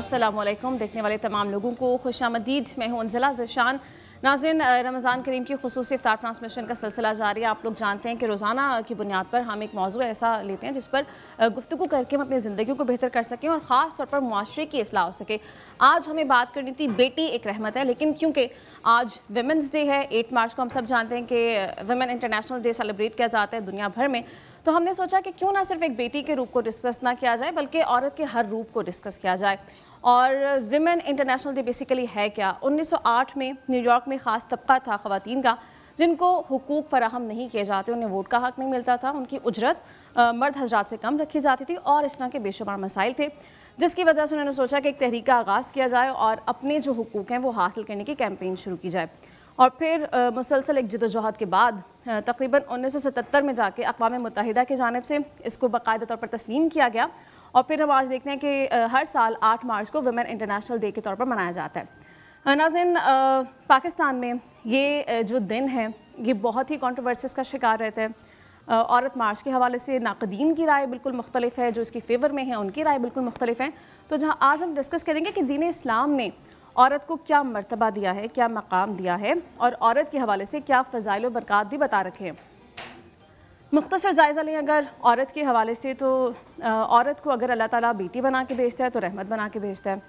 अस्सलामुअलैकुम। देखने वाले तमाम लोगों को खुशामदीद। मैं हूँ अंजला ज़शान। नाज़रीन, रमज़ान करीम की खुसूसी इफ्तार ट्रांसमिशन का सिलसिला जारी है। आप लोग जानते हैं कि रोज़ाना की बुनियाद पर हम एक मौजू ऐसा लेते हैं जिस पर गुफ्तगू करके हम अपनी ज़िंदगी को बेहतर कर सकें और ख़ास तौर पर मुआशरे की इस्लाह हो सके। आज हमें बात करनी थी बेटी एक रहमत है, लेकिन क्योंकि आज विमेंस डे है, 8 मार्च को हम सब जानते हैं कि विमेन इंटरनेशनल डे सेलिब्रेट किया जाता है दुनिया भर में, तो हमने सोचा कि क्यों ना सिर्फ एक बेटी के रूप को डिस्कस ना किया जाए बल्कि औरत के हर रूप को डिस्कस किया जाए। और विमेन इंटरनेशनल डे बेसिकली है क्या? 1908 में न्यूयॉर्क में ख़ास तबका था ख़वातीन का जिनको हुकूक फराहम नहीं किए जाते, उन्हें वोट का हक़ नहीं मिलता था, उनकी उजरत मर्द हजरात से कम रखी जाती थी और इस तरह के बेशुमार मसाइल थे, जिसकी वजह से उन्होंने सोचा कि एक तहरीक का आगाज़ किया जाए और अपने जो हुकूक हैं वो हासिल करने की कैंपेन शुरू की जाए। और फिर मुसलसल एक जदोजहद के बाद तकरीबन 1977 में जाके अक़वाम मुत्तहिदा की जानिब से इसको बाकायदा तौर पर तस्लीम किया गया और फिर हम आज देखते हैं कि हर साल 8 मार्च को विमेन इंटरनेशनल डे के तौर पर मनाया जाता है। नाज़रीन, पाकिस्तान में ये जो दिन है ये बहुत ही कंट्रोवर्सीज़ का शिकार रहता है। औरत मार्च के हवाले से नाक़दीन की राय बिल्कुल मुख्तलिफ है, जो इसकी फ़ेवर में है उनकी राय बिल्कुल मुख्तलिफ है। तो जहाँ आज हम डिस्कस करेंगे कि दीन इस्लाम ने औरत को क्या मर्तबा दिया है, क्या मकाम दिया है और औरत के हवाले से क्या फ़ज़ाइल व बरक़ात भी बता रखे हैं। मुख्तसर जायज़ा लें अगर औरत के हवाले से, तो औरत को अगर अल्लाह ताला बेटी बना के भेजता है तो रहमत बना के भेजता है,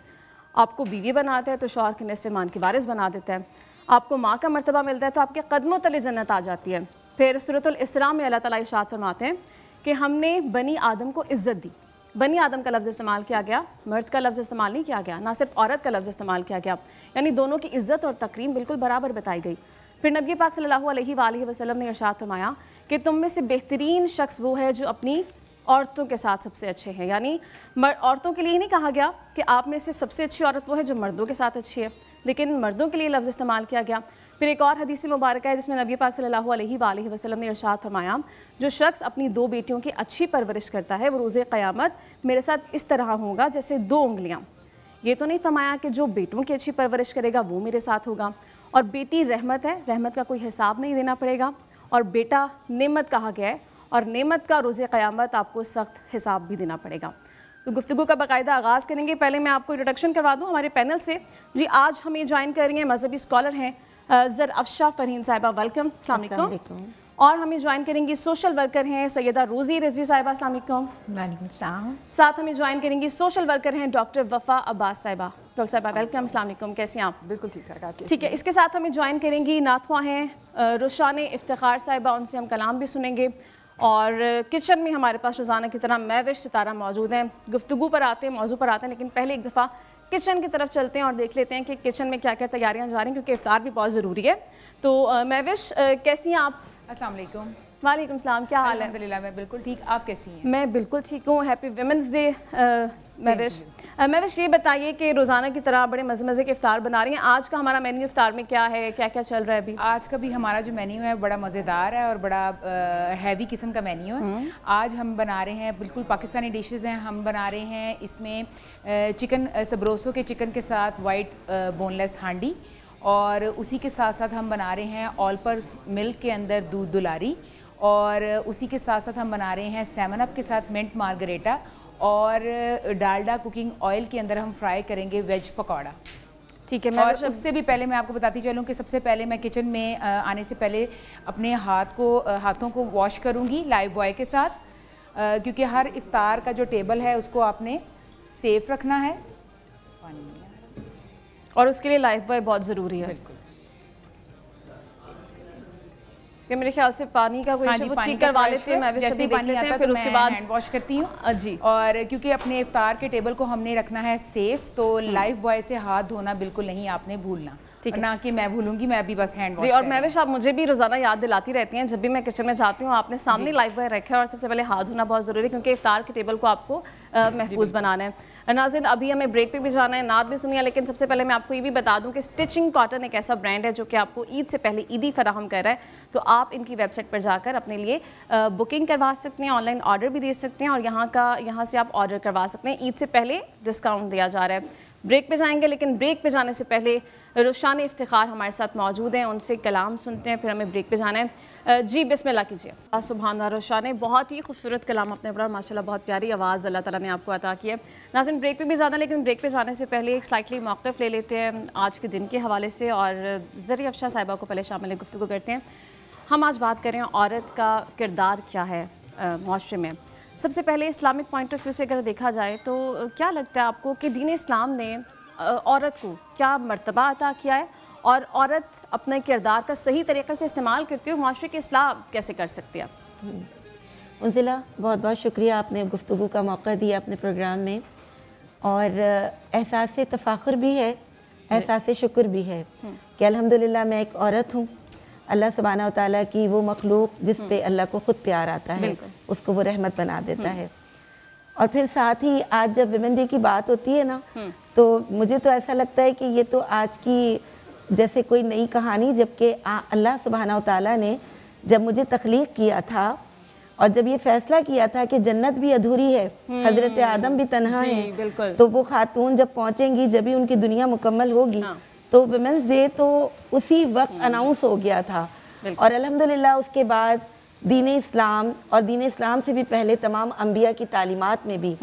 आपको बीवी बनाता है तो शौहर के निस्फ़ ईमान की वारिस बना देता है, आपको माँ का मर्तबा मिलता है तो आपके कदमों तले जन्नत आ जाती है। फिर सूरतुल इसरा में अल्लाह ताला इरशाद फरमाते हैं कि हमने बनी आदम को इज़्ज़त दी। बनी आदम का लफ्ज़ इस्तेमाल किया गया, मर्द का लफ्ज़ इस्तेमाल नहीं किया गया, ना सिर्फ औरत का लफ्ज़ इस्तेमाल किया गया, यानी दोनों की इज़्ज़त और तकरीम बिल्कुल बराबर बताई गई। फिर नबी पाक सल्लल्लाहु अलैहि वसल्लम ने इरशाद फरमाया कि तुम में से बेहतरीन शख्स वो है जो अपनी औरतों के साथ सबसे अच्छे हैं, यानी औरतों के लिए नहीं कहा गया कि आप में से सबसे अच्छी औरत वो है जो मर्दों के साथ अच्छी है, लेकिन मर्दों के लिए लफ्ज़ इस्तेमाल किया गया। फिर एक और हदीस मुबारक है जिसमें नबी पाक सल्लल्लाहु अलैहि वसल्लम ने इरशाद फरमाया, जो शख्स अपनी 2 बेटियों की अच्छी परवरिश करता है वो रोज़े क़यामत मेरे साथ इस तरह होगा जैसे 2 उंगलियाँ। ये तो नहीं फरमाया कि जो बेटों की अच्छी परवरिश करेगा वो मेरे साथ होगा। और बेटी रहमत है, रहमत का कोई हिसाब नहीं देना पड़ेगा, और बेटा नेमत कहा गया है और नेमत का रोज़े क़यामत आपको सख्त हिसाब भी देना पड़ेगा। तो गुफ्तगू का बाकायदा आगाज़ करेंगे। पहले मैं आपको इंट्रोडक्शन करवा दूँ हमारे पैनल से। जी, आज हमें ज्वाइन करेंगे मजहबी स्कॉलर हैं ज़रअफ़शा फ़रहीन साहिबा, वेलकम, अस्सलाम वालेकुम। और हमें ज्वाइन करेंगी सोशल वर्कर हैं सैयदा रोज़ी रिजवी साहिबा, अस्सलाम वालेकुम। वालेकुम सलाम। साथ हमें ज्वाइन करेंगी सोशल वर्कर हैं डॉक्टर वफ़ा अब्बास साहिबा। डॉक्टर साहिबा वेलकम, अस्सलाम वालेकुम, कैसे हैं आप? बिल्कुल ठीक ठाक, आप ठीक है। इसके साथ हमें ज्वाइन करेंगी नाथवा हैं रुशान इफ्तिखार साहिबा, उनसे हम कलाम भी सुनेंगे। और किचन में हमारे पास रोज़ाना की तरह महविश सितारा मौजूद हैं। गुफ्तगू पर आते हैं, मौजू पर आते हैं, लेकिन पहले एक दफ़ा किचन की तरफ चलते हैं और देख लेते हैं कि किचन में क्या क्या तैयारियां जा रही हैं, क्योंकि इफ्तार भी बहुत ज़रूरी है। तो महविश, कैसी हैं आप? अस्सलाम वालेकुम। वालेकुम सलाम, क्या हाल है? अल्हम्दुलिल्लाह, मैं बिल्कुल ठीक, आप कैसी हैं? मैं बिल्कुल ठीक हूँ। Happy women's day Mahvish. Mahvish, ये बताइए कि रोज़ाना की तरह बड़े मज़े मज़े के इफ्तार बना रही हैं, आज का हमारा मेन्यू इफ्तार में क्या है, क्या क्या चल रहा है अभी? आज का भी हमारा जो मेन्यू है बड़ा मज़ेदार है और बड़ा हैवी किस्म का मेन्यू है। आज हम बना रहे हैं बिल्कुल पाकिस्तानी डिशेज़ हैं। हम बना रहे हैं इसमें चिकन सबरोसो के चिकन के साथ वाइट बोनलेस हांडी, और उसी के साथ साथ हम बना रहे हैं ऑल पर्स मिल्क के अंदर दूध दुलारी, और उसी के साथ साथ हम बना रहे हैं सेवन अप के साथ मिंट मार्गरेटा, और डालडा कुकिंग ऑयल के अंदर हम फ्राई करेंगे वेज पकौड़ा। ठीक है। और उससे भी पहले मैं आपको बताती चलूँ कि सबसे पहले मैं किचन में आने से पहले अपने हाथों को वॉश करूँगी लाइव बॉय के साथ, क्योंकि हर इफ्तार का जो टेबल है उसको आपने सेफ रखना है, और उसके लिए लाइफ बॉय बहुत ज़रूरी है। बिल्कुल। कि मेरे ख्याल से पानी का कोई ठीक करवा लेते हैं, मैं भी जैसे पानी आता है फिर उसके बाद हैंड वॉश करती हूँ जी। और क्योंकि अपने इफ्तार के टेबल को हमने रखना है सेफ, तो लाइफ बॉय से हाथ धोना बिल्कुल नहीं आपने भूलना, ना कि मैं भूलूंगी, मैं अभी बस हैंड वॉश। और मैं भी आप मुझे भी रोजाना याद दिलाती रहती हैं जब भी मैं किचन में जाती हूँ, आपने सामने लाइव बॉय रखा है और सबसे पहले हाथ धोना बहुत ज़रूरी है, क्योंकि इफ्तार के टेबल को आपको महफूज बनाना है। नाज़रीन, अभी हमें ब्रेक पे भी जाना है, नात भी सुनिए, लेकिन सबसे पहले मैं आपको ये भी बता दूं कि स्टिचिंग कॉटन एक ऐसा ब्रांड है जो कि आपको ईद से पहले ईदी फराहम कर रहा है। तो आप इनकी वेबसाइट पर जाकर अपने लिए बुकिंग करवा सकते हैं, ऑनलाइन ऑर्डर भी दे सकते हैं, और यहाँ से आप ऑर्डर करवा सकते हैं। ईद से पहले डिस्काउंट दिया जा रहा है। ब्रेक पे जाएंगे, लेकिन ब्रेक पे जाने से पहले रुशान इफ्तिखार हमारे साथ मौजूद हैं, उनसे कलाम सुनते हैं, फिर हमें ब्रेक पे जाना है। जी बिस्मिल्लाह कीजिए। सुभान अल्लाह, रुशान ने बहुत ही खूबसूरत कलाम अपने पढ़ा, माशाल्लाह बहुत प्यारी आवाज़ अल्लाह ताला ने आपको अता की है। नाज़रीन, ब्रेक पे भी ज़्यादा, लेकिन ब्रेक पे जाने से पहले एक स्लाइटली मौक़िफ़ ले लेते हैं आज के दिन के हवाले से, और ज़रिया अफ़शा साहिबा को पहले शामिल गुफ्तगू करते हैं। हम आज बात करें औरत का किरदार क्या है माशरे में। सबसे पहले इस्लामिक पॉइंट ऑफ व्यू से अगर देखा जाए तो क्या लगता है आपको कि दीन इस्लाम ने औरत को क्या मर्तबा अता किया है, और औरत अपने किरदार का सही तरीक़े से इस्तेमाल करते हुए माशरे की इस्लाह कैसे कर सकती है? मुंजिला, बहुत बहुत शुक्रिया, आपने गुफ्तगू का मौका दिया अपने प्रोग्राम में, और एहसास तफ़ाखुर भी है, एहसास शुक्र भी है कि अल्हम्दुलिल्लाह मैं एक औरत हूँ। अल्लाह सुब्हानहू व तआला की वो मखलूक जिस पे अल्लाह को ख़ुद प्यार आता है, उसको वो रहमत बना देता है। और फिर साथ ही आज जब विमेन डे की बात होती है ना, तो मुझे तो ऐसा लगता है कि ये तो आज की जैसे कोई नई कहानी, जबकि अल्लाह सुब्हानहू व तआला ने जब मुझे तख्लीक किया था और जब ये फैसला किया था कि जन्नत भी अधूरी है, हज़रत आदम भी तन्हा है, तो वो खातून जब पहुँचेंगी जब भी उनकी दुनिया मुकम्मल होगी, तो विमेंस डे तो उसी वक्त अनाउंस हो गया था। और अल्हम्दुलिल्लाह उसके बाद दीन इस्लाम और दीन इस्लाम से भी पहले तमाम अंबिया की तालीमात में भी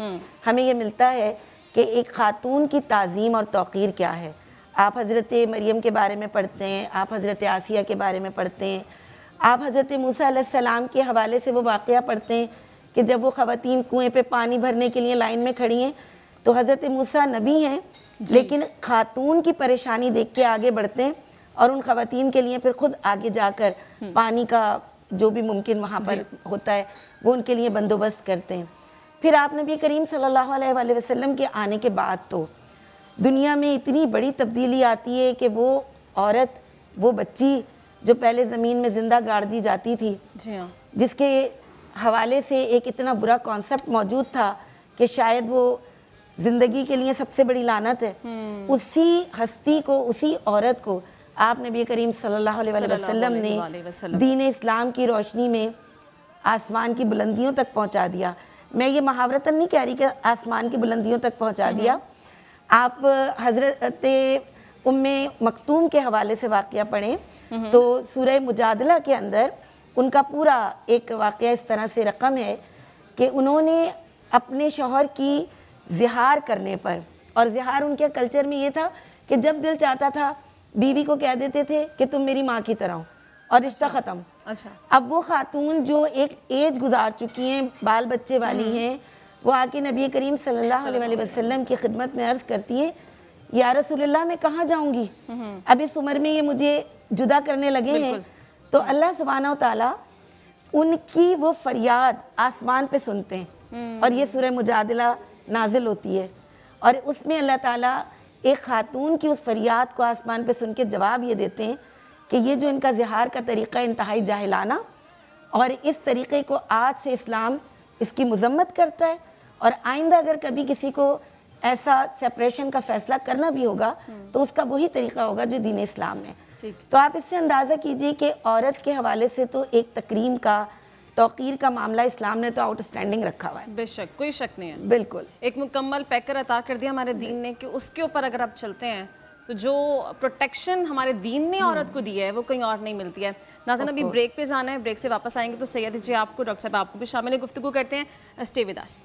हमें ये मिलता है कि एक खातून की ताज़ीम और तौक़ीर क्या है। आप हज़रत मरियम के बारे में पढ़ते हैं, आप हज़रत आसिया के बारे में पढ़ते हैं, आप हज़रत मूसा अलैहिस्सलाम के हवाले से वो वाक़या पढ़ते हैं कि जब वो ख़वातीन कुएँ पे पानी भरने के लिए लाइन में खड़ी हैं, तो हज़रत मूसा नबी हैं लेकिन खातून की परेशानी देख के आगे बढ़ते हैं और उन ख़वातीन के लिए फिर खुद आगे जाकर पानी का जो भी मुमकिन वहाँ पर होता है वो उनके लिए बंदोबस्त करते हैं। फिर आप नबी करीम सल्लल्लाहु अलैहि वसल्लम के आने के बाद तो दुनिया में इतनी बड़ी तब्दीली आती है कि वो औरत, वो बच्ची जो पहले ज़मीन में ज़िंदा गाड़ दी जाती थी, जिसके हवाले से एक इतना बुरा कॉन्सेप्ट मौजूद था कि शायद वो ज़िंदगी के लिए सबसे बड़ी लानत है, उसी हस्ती को, उसी औरत को आप नबी करीम सल्लल्लाहु अलैहि वसल्लम ने दीन इस्लाम की रोशनी में आसमान की बुलंदियों तक पहुंचा दिया। मैं ये मुहावरतन नहीं कह रही कि आसमान की बुलंदियों तक पहुंचा दिया। आप हज़रत उम्मे मक्तूम के हवाले से वाक़या पढ़ें तो सूरह मुजादला के अंदर उनका पूरा एक वाक़या इस तरह से रकम है कि उन्होंने अपने शौहर की ज़िहार करने पर, और ज़िहार उनके कल्चर में ये था कि जब दिल चाहता था बीवी को कह देते थे कि तुम मेरी माँ की तरह हो और रिश्ता ख़त्म। अच्छा। अब वो खातून जो एक एज गुजार चुकी हैं, बाल बच्चे वाली हैं, वो आके नबी करीम सल्लल्लाहु अलैहि वसल्लम की खिदमत में अर्ज़ करती हैं, या रसूलल्लाह मैं कहाँ जाऊँगी, अब इस उम्र में ये मुझे जुदा करने लगे हैं। तो अल्लाह सुब्हानहू तआला उनकी वो फरियाद आसमान पे सुनते हैं और ये सूरह मुजादला नाजिल होती है, और उसमें अल्लाह ताला एक खातून की उस फरियाद को आसमान पे सुन के जवाब ये देते हैं कि ये जो इनका ज़िहार का तरीक़ा इंतहाई जाहिलाना, और इस तरीक़े को आज से इस्लाम इसकी मज़म्मत करता है, और आइंदा अगर कभी किसी को ऐसा सेपरेशन का फ़ैसला करना भी होगा तो उसका वही तरीक़ा होगा जो दीन इस्लाम में। तो आप इससे अंदाज़ा कीजिए कि औरत के हवाले से तो एक तकरीम का, तौक़ीर का मामला इस्लाम ने तो आउटस्टैंडिंग रखा हुआ है। बेशक, कोई शक नहीं है। बिल्कुल एक मुकम्मल पैकर अता कर दिया हमारे दीन ने कि उसके ऊपर अगर आप चलते हैं तो जो प्रोटेक्शन हमारे दीन ने औरत को दी है वो कहीं और नहीं मिलती है। नाज़रीन, अभी ब्रेक पे जाना है, ब्रेक से वापस आएंगे तो सैयद जी आपको, डॉक्टर साहब आपको भी शामिल गुफ्तगू करते हैं। Stay with us.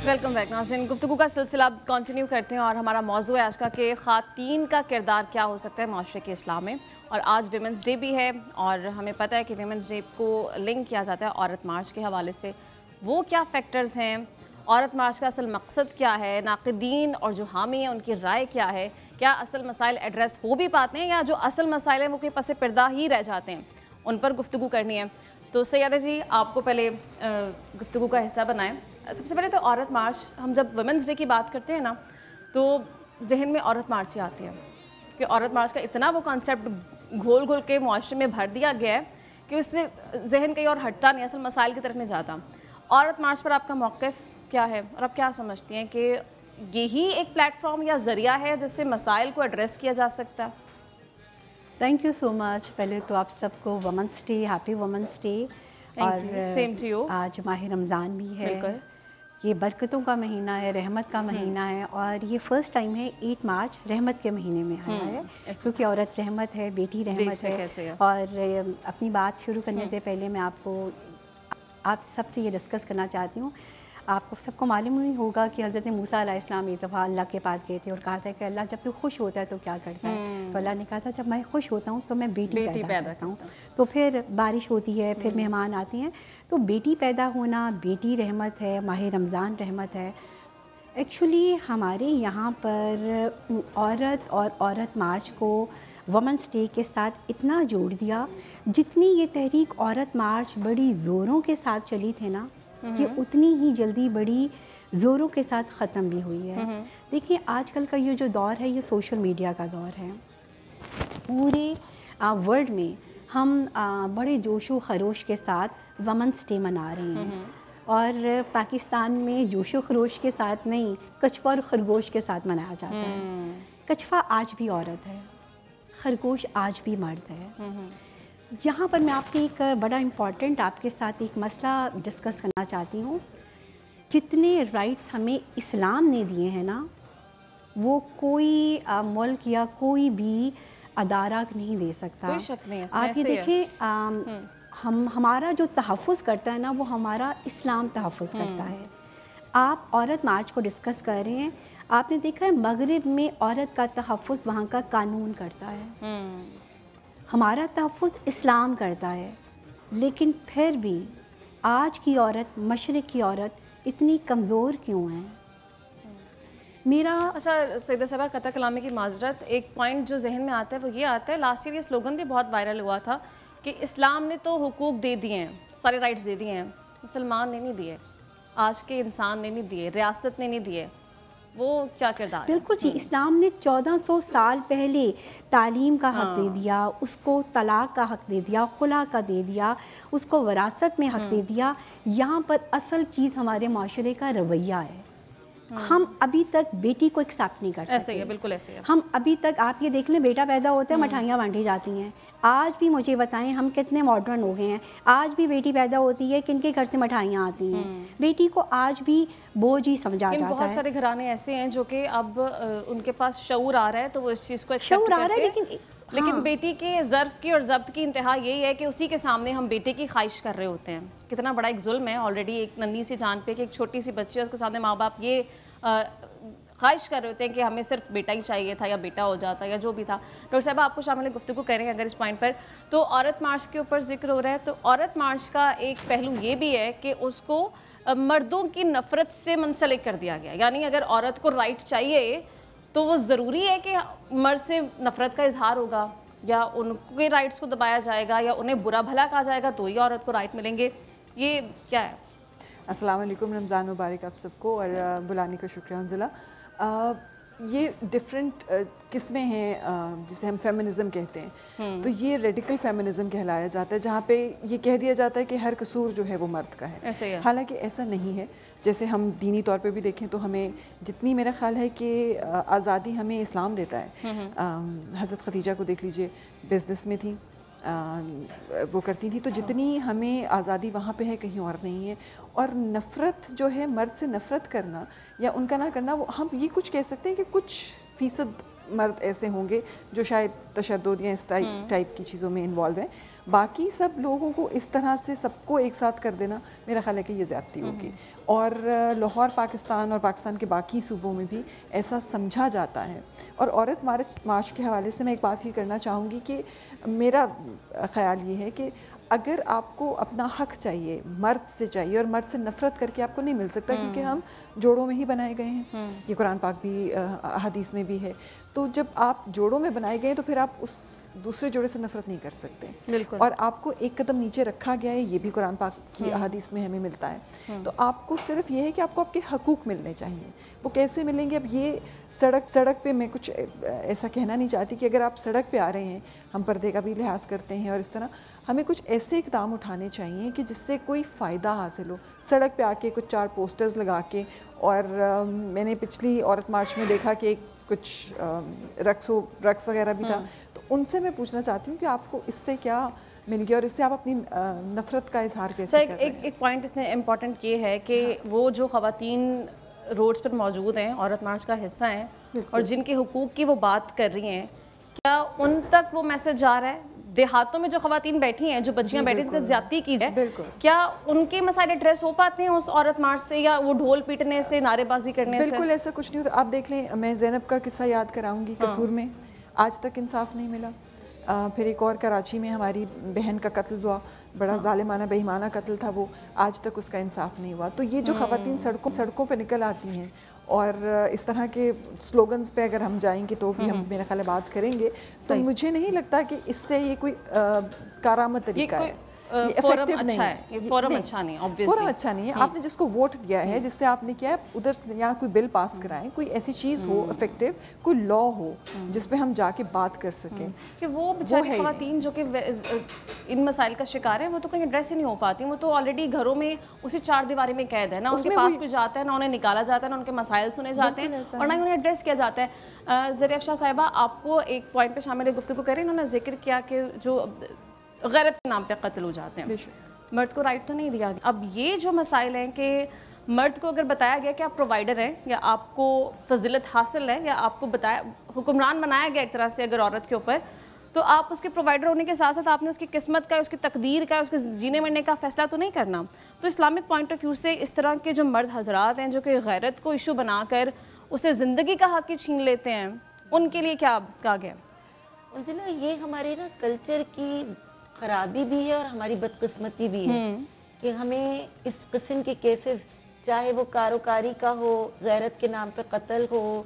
Welcome back नाज़रीन, गुफ्तगू का सिलसिला कंटिन्यू करते हैं और हमारा मौजू है आज का कि ख़ातीन का किरदार क्या हो सकता है माशरे के इस्लाम में। और आज विमेंस डे भी है और हमें पता है कि विमेंस डे को लिंक किया जाता है औरत मार्च के हवाले से। वो क्या फैक्टर्स हैं, औरत मार्च का असल मकसद क्या है, नाक़दीन और जो हामी हैं उनकी राय क्या है, क्या असल मसाइल एड्रेस हो भी पाते हैं या जो असल मसाइल हैं वो कोई पस पर्दा ही रह जाते हैं, उन पर गुफ्तगू करनी है। तो सैयदा जी आपको पहले गुफ्तगू का हिस्सा बनाएं। सबसे पहले तो औरत मार्च, हम जब वुमेंस डे की बात करते हैं ना तो जहन में औरत मार्च ही आती है कि औरत मार्च का इतना वो कॉन्सेप्ट घोल घोल के मुआशरे में भर दिया गया है कि उससे जहन कहीं और हटता नहीं, असल मसाइल की तरफ नहीं जाता। औरत मार्च पर आपका मौक़िफ़ क्या है और आप क्या समझती हैं कि यही एक प्लेटफॉर्म या ज़रिया है जिससे मसाइल को एड्रेस किया जा सकता है? Thank you so much. पहले तो आप सबको women's day, happy women's day. और सेम टू यू। आज माह रमज़ान भी है, बिल्कुल। ये बरकतों का महीना है, रहमत का महीना है, और ये फर्स्ट टाइम है 8 मार्च रहमत के महीने में आया है, क्योंकि औरत रहमत है, बेटी रहमत है। और अपनी बात शुरू करने से पहले मैं आप सबसे ये डिस्कस करना चाहती हूँ। आपको सबको मालूम ही होगा कि हज़रत मूसा अलैहिस्सलाम एक दफ़ा अल्लाह के पास गए थे और कहा था कि अल्लाह जब तू खुश होता है तो क्या करता है? तो अल्लाह ने कहा था जब मैं खुश होता हूँ तो मैं बेटी पैदा करता हूँ। तो फिर बारिश होती है, फिर मेहमान आते हैं, तो बेटी पैदा होना, बेटी रहमत है, माह रमज़ान रहमत है। एक्चुअली हमारे यहाँ पर औरत और औरत मार्च को वुमेंस डे के साथ इतना जोड़ दिया, जितनी ये तहरीक औरत मार्च बड़ी ज़ोरों के साथ चली थी ना, ये उतनी ही जल्दी बड़ी ज़ोरों के साथ ख़त्म भी हुई है। देखिए आजकल का ये जो दौर है, ये सोशल मीडिया का दौर है। पूरे वर्ल्ड में हम बड़े जोशो खरोश के साथ वुमेंस डे मना रहे हैं, और पाकिस्तान में जोशो खरोश के साथ नहीं, कछुआ और खरगोश के साथ मनाया जाता है। कछुआ आज भी औरत है, खरगोश आज भी मर्द है। यहाँ पर मैं आपसे एक बड़ा इम्पॉर्टेंट आपके साथ एक मसला डिस्कस करना चाहती हूँ। जितने राइट्स हमें इस्लाम ने दिए हैं ना, वो कोई मुल्क या कोई भी अदारा नहीं दे सकता। कोई शक नहीं है, आप ये देखें, हमारा जो तहफ़्फ़ुज़ करता है ना, वो हमारा इस्लाम तहफ़्फ़ुज़ करता है। आप औरत मार्च को डिस्कस कर रहे हैं, आपने देखा है मगरिब में औरत का तहफ़्फ़ुज़ वहाँ का कानून करता है, हमारा तहफ़्फ़ुज़ इस्लाम करता है। लेकिन फिर भी आज की औरत, मशरिक़ की औरत इतनी कमज़ोर क्यों है? मेरा अच्छा सईदा साहबा, कता कलामी की माजरत, एक पॉइंट जो जहन में आता है वो ये आता है, लास्ट ईयर ये स्लोगन भी बहुत वायरल हुआ था कि इस्लाम ने तो हुकूक दे दिए हैं, सारे राइट्स दे दिए हैं, मुसलमान ने नहीं दिए, आज के इंसान ने नहीं दिए, रियासत ने नहीं दिए। वो क्या किरदार? बिल्कुल जी, इस्लाम ने 1400 साल पहले तालीम का हक़ दे दिया, उसको तलाक का हक़ दे दिया, खुला का दे दिया, उसको विरासत में हक़ दे दिया। यहाँ पर असल चीज़ हमारे माशरे का रवैया है। हम अभी तक बेटी को एक्सेप्ट नहीं कर सकते। ऐसे ही है, बिल्कुल ऐसे है। हम अभी तक, आप ये देख लें, बेटा पैदा होता है, मिठाइयाँ बांटी जाती हैं। आज भी मुझे बताएं, हम कितने मॉडर्न हो गए हैं, आज भी बेटी पैदा होती है, किनके घर से मिठाइयाँ आती हैं, बेटी को आज भी बोझ ही समझा जाता है। बहुत सारे घराने ऐसे हैं जो कि अब उनके पास शऊर आ रहा है, तो वो इस चीज़ को एक्सेप्ट शऊर आ रहा है, लेकिन बेटी के ज़र्फ़ की और ज़ब्त की इंतहा यही है कि उसी के सामने हम बेटे की ख्वाहिश कर रहे होते हैं। कितना बड़ा एक जुल्म है। ऑलरेडी एक नन्ही सी जान पे कि एक छोटी सी बच्ची है, उसके सामने माँ बाप ये ख्वाहिश कर रहे होते हैं कि हमें सिर्फ बेटा ही चाहिए था, या बेटा हो जाता, या जो भी था। डॉक्टर साहब, आपको शामिल गुफ्तगू करें अगर इस पॉइंट पर, तो औरत मार्च के ऊपर जिक्र हो रहा है, तो औरत मार्च का एक पहलू ये भी है कि उसको मर्दों की नफ़रत से मुंसलिक कर दिया गया। यानी अगर औरत को राइट चाहिए तो वो ज़रूरी है कि मर्द से नफ़रत का इजहार होगा, या उनके राइट्स को दबाया जाएगा, या उन्हें बुरा भला कहा जाएगा तो ही औरत को राइट मिलेंगे। ये क्या है? अस्सलाम वालेकुम, रमज़ान मुबारक आप सबको, और बुलाने का शुक्रिया अंजुला। ये डिफरेंट किस्में हैं, जिसे हम फेमिनिज़म कहते हैं। तो ये रेडिकल फेमिनिज़म कहलाया जाता है, जहाँ पे ये कह दिया जाता है कि हर कसूर जो है वो मर्द का है। हालांकि ऐसा नहीं है। जैसे हम दीनी तौर पे भी देखें तो हमें जितनी, मेरा ख्याल है कि आज़ादी हमें इस्लाम देता है। हज़रत खदीजा को देख लीजिए, बिज़नेस में थी, वो करती थी, तो जितनी हमें आज़ादी वहाँ पे है कहीं और नहीं है। और नफ़रत जो है, मर्द से नफ़रत करना या उनका ना करना, वो हम ये कुछ कह सकते हैं कि कुछ फ़ीसद मर्द ऐसे होंगे जो शायद तशद्दुद या इस टाइप की चीज़ों में इन्वॉल्व हैं। बाकी सब लोगों को इस तरह से सबको एक साथ कर देना, मेरा ख्याल है कि ये ज़्यादती होगी। और लाहौर पाकिस्तान और पाकिस्तान के बाकी सूबों में भी ऐसा समझा जाता है। और औरत मार्च के हवाले से मैं एक बात ही करना चाहूँगी कि मेरा ख़्याल ये है कि अगर आपको अपना हक़ चाहिए, मर्द से चाहिए, और मर्द से नफ़रत करके आपको नहीं मिल सकता, क्योंकि हम जोड़ों में ही बनाए गए हैं। ये कुरान पाक भी, हदीस में भी है। तो जब आप जोड़ों में बनाए गए तो फिर आप उस दूसरे जोड़े से नफ़रत नहीं कर सकते। और आपको एक कदम नीचे रखा गया है, ये भी कुरान पाक की हदीस में हमें मिलता है। तो आपको सिर्फ ये है कि आपको आपके हकूक़ मिलने चाहिए। वो कैसे मिलेंगे? अब ये सड़क पे मैं कुछ ऐसा कहना नहीं चाहती कि अगर आप सड़क पे आ रहे हैं, हम पर्दे का भी लिहाज करते हैं, और इस तरह हमें कुछ ऐसे इक़दाम उठाने चाहिए कि जिससे कोई फ़ायदा हासिल हो। सड़क पे आके कुछ 4 पोस्टर्स लगा के, और मैंने पिछली औरत मार्च में देखा कि कुछ रक्स वगैरह भी था, तो उनसे मैं पूछना चाहती हूँ कि आपको इससे क्या मिल गया और इससे आप अपनी नफरत का इजहार कैसे कर रहे हैं? एक पॉइंट इसमें इम्पॉर्टेंट ये है कि वो जो ख़वातीन रोड्स पर मौजूद हैं, औरत मार्च का हिस्सा हैं और जिनके हुकूक की वो बात कर रही हैं, क्या उन तक वो मैसेज जा रहा है? देहातों में जो ख़वातीन बैठी हैं, जो बच्चियाँ बैठी हैं, ज़्यादती की जाए, क्या उनके मसाइल एड्रेस हो पाते हैं उस औरत मार्च से, या वो ढोल पीटने से, नारेबाजी करने से? बिल्कुल ऐसा कुछ नहीं होता। आप देख लें, मैं ज़ैनब का किस्सा याद कराऊंगी। कसूर में आज तक इंसाफ नहीं मिला। फिर एक और कराची में हमारी बहन का कत्ल हुआ, बड़ा ज़ालिमाना बेईमाना कत्ल था वो, आज तक उसका इंसाफ नहीं हुआ। तो ये जो ख़वातीन सड़कों पे निकल आती हैं और इस तरह के स्लोगन्स पे अगर हम जाएंगे तो भी हम मेरा ख्याल बात करेंगे, तो मुझे नहीं लगता कि इससे ये कोई कारामद तरीका है, ये इफेक्टिव नहीं है। ये फोरम अच्छा नहीं, ऑब्वियसली फोरम अच्छा नहीं है। आपने जिसको वोट दिया है, जिससे आपने किया है, उधर यहाँ कोई बिल पास कराएं, कोई ऐसी चीज़ हो इफेक्टिव, कोई लॉ हो जिस पे हम जाके बात कर सकें। कि वो बेचारी ख़वातीन जो कि इन मसाइल का शिकार है, वो तो कहीं एड्रेस ही नहीं हो पाती। वो तो ऑलरेडी घरों में उसी चार दीवारी में कैद है ना, उसके पास कोई जाता है ना, उन्हें निकाला जाता है ना, उनके मसाइल सुने जाते हैं और ना ही उन्हें एड्रेस किया जाता है। ज़रिया अफशां साहिबा, आपको एक पॉइंट पे शामिल गुफ्तगू करें, इन्होंने जिक्र किया कि जो गैरत के नाम पे कत्ल हो जाते हैं, मर्द को राइट तो नहीं दिया गया। अब ये जो मसाइल हैं कि मर्द को अगर बताया गया कि आप प्रोवाइडर हैं या आपको फजीलत हासिल है या आपको बताया हुक्मरान बनाया गया एक तरह से अगर औरत के ऊपर, तो आप उसके प्रोवाइडर होने के साथ साथ आपने उसकी किस्मत का, उसकी तकदीर का, उसके जीने मरने का फैसला तो नहीं करना। तो इस्लामिक पॉइंट ऑफ व्यू से इस तरह के जो मर्द हजरात हैं जो कि गैरत को इशू बनाकर उसे ज़िंदगी का हक़ ही छीन लेते हैं, उनके लिए क्या कहा गया? उनसे ना ये हमारे ना कल्चर की खराबी भी है और हमारी बदकिस्मती भी है कि हमें इस किस्म के केसेस, चाहे वो कारोकारी का हो, गैरत के नाम पे कत्ल हो,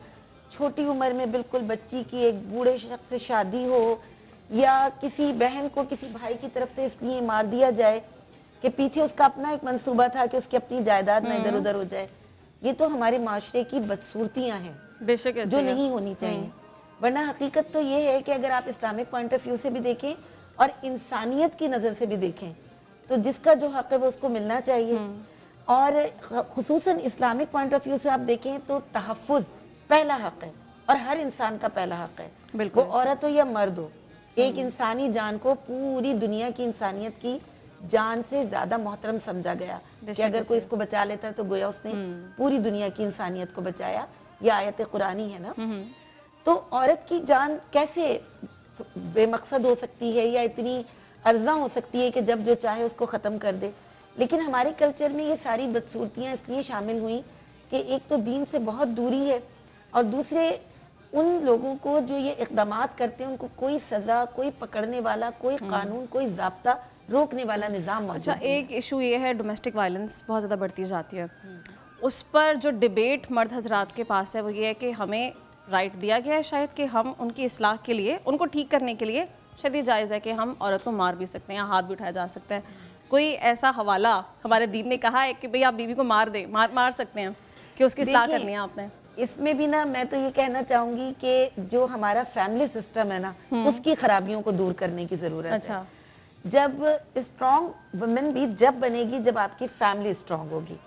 छोटी उम्र में बिल्कुल बच्ची की एक बूढ़े शख्स से शादी हो, या किसी बहन को किसी भाई की तरफ से इसलिए मार दिया जाए कि पीछे उसका अपना एक मंसूबा था कि उसकी अपनी जायदाद ना इधर उधर हो जाए। ये तो हमारे माशरे की बदसूरतियाँ हैं बेशक जो नहीं होनी चाहिए। वरना हकीकत तो ये है कि अगर आप इस्लामिक पॉइंट ऑफ व्यू से भी देखें और इंसानियत की नज़र से भी देखें, तो जिसका जो हक़ है वो उसको मिलना चाहिए। और खुसूसन इस्लामिक पॉइंट ऑफ व्यू से आप देखें तो तहफ़्फ़ुज़ पहला हक़ है और हर इंसान का पहला हक़ है, वो औरत हो या मर्द हो। एक इंसानी जान को पूरी दुनिया की इंसानियत की जान से ज़्यादा मोहतरम समझा गया कि अगर कोई इसको बचा लेता है तो गोया उसने पूरी दुनिया की इंसानियत को बचाया। यह आयत कुरानी है ना। तो औरत की जान कैसे बेमकसद हो सकती है या इतनी अर्जा हो सकती है कि जब जो चाहे उसको ख़त्म कर दे। लेकिन हमारे कल्चर में ये सारी बदसूरतियाँ इसलिए शामिल हुई कि एक तो दीन से बहुत दूरी है और दूसरे उन लोगों को जो ये इक़दामात करते हैं उनको कोई सज़ा, कोई पकड़ने वाला, कोई कानून, कोई ज़ाब्ता रोकने वाला निज़ाम मौजूद है। अच्छा, एक इशू ये है डोमेस्टिक वायलेंस बहुत ज़्यादा बढ़ती जाती है, उस पर जो डिबेट मर्द हजरात के पास है वो ये है कि हमें राइट दिया गया है शायद कि हम उनकी इस्लाह के लिए, उनको ठीक करने के लिए शायद ये जायज़ है कि हम औरत को मार भी सकते हैं या हाथ भी उठाया जा सकता है। कोई ऐसा हवाला हमारे दीन ने कहा है कि भाई आप बीवी को मार दें, मार सकते हैं कि उसकी इस्लाह करनी है आपने? इसमें भी ना मैं तो ये कहना चाहूँगी कि जो हमारा फैमिली सिस्टम है ना, उसकी खराबियों को दूर करने की ज़रूरत है। जब स्ट्रॉन्ग वुमेन भी जब बनेगी जब आपकी फैमिली स्ट्रॉन्ग होगी।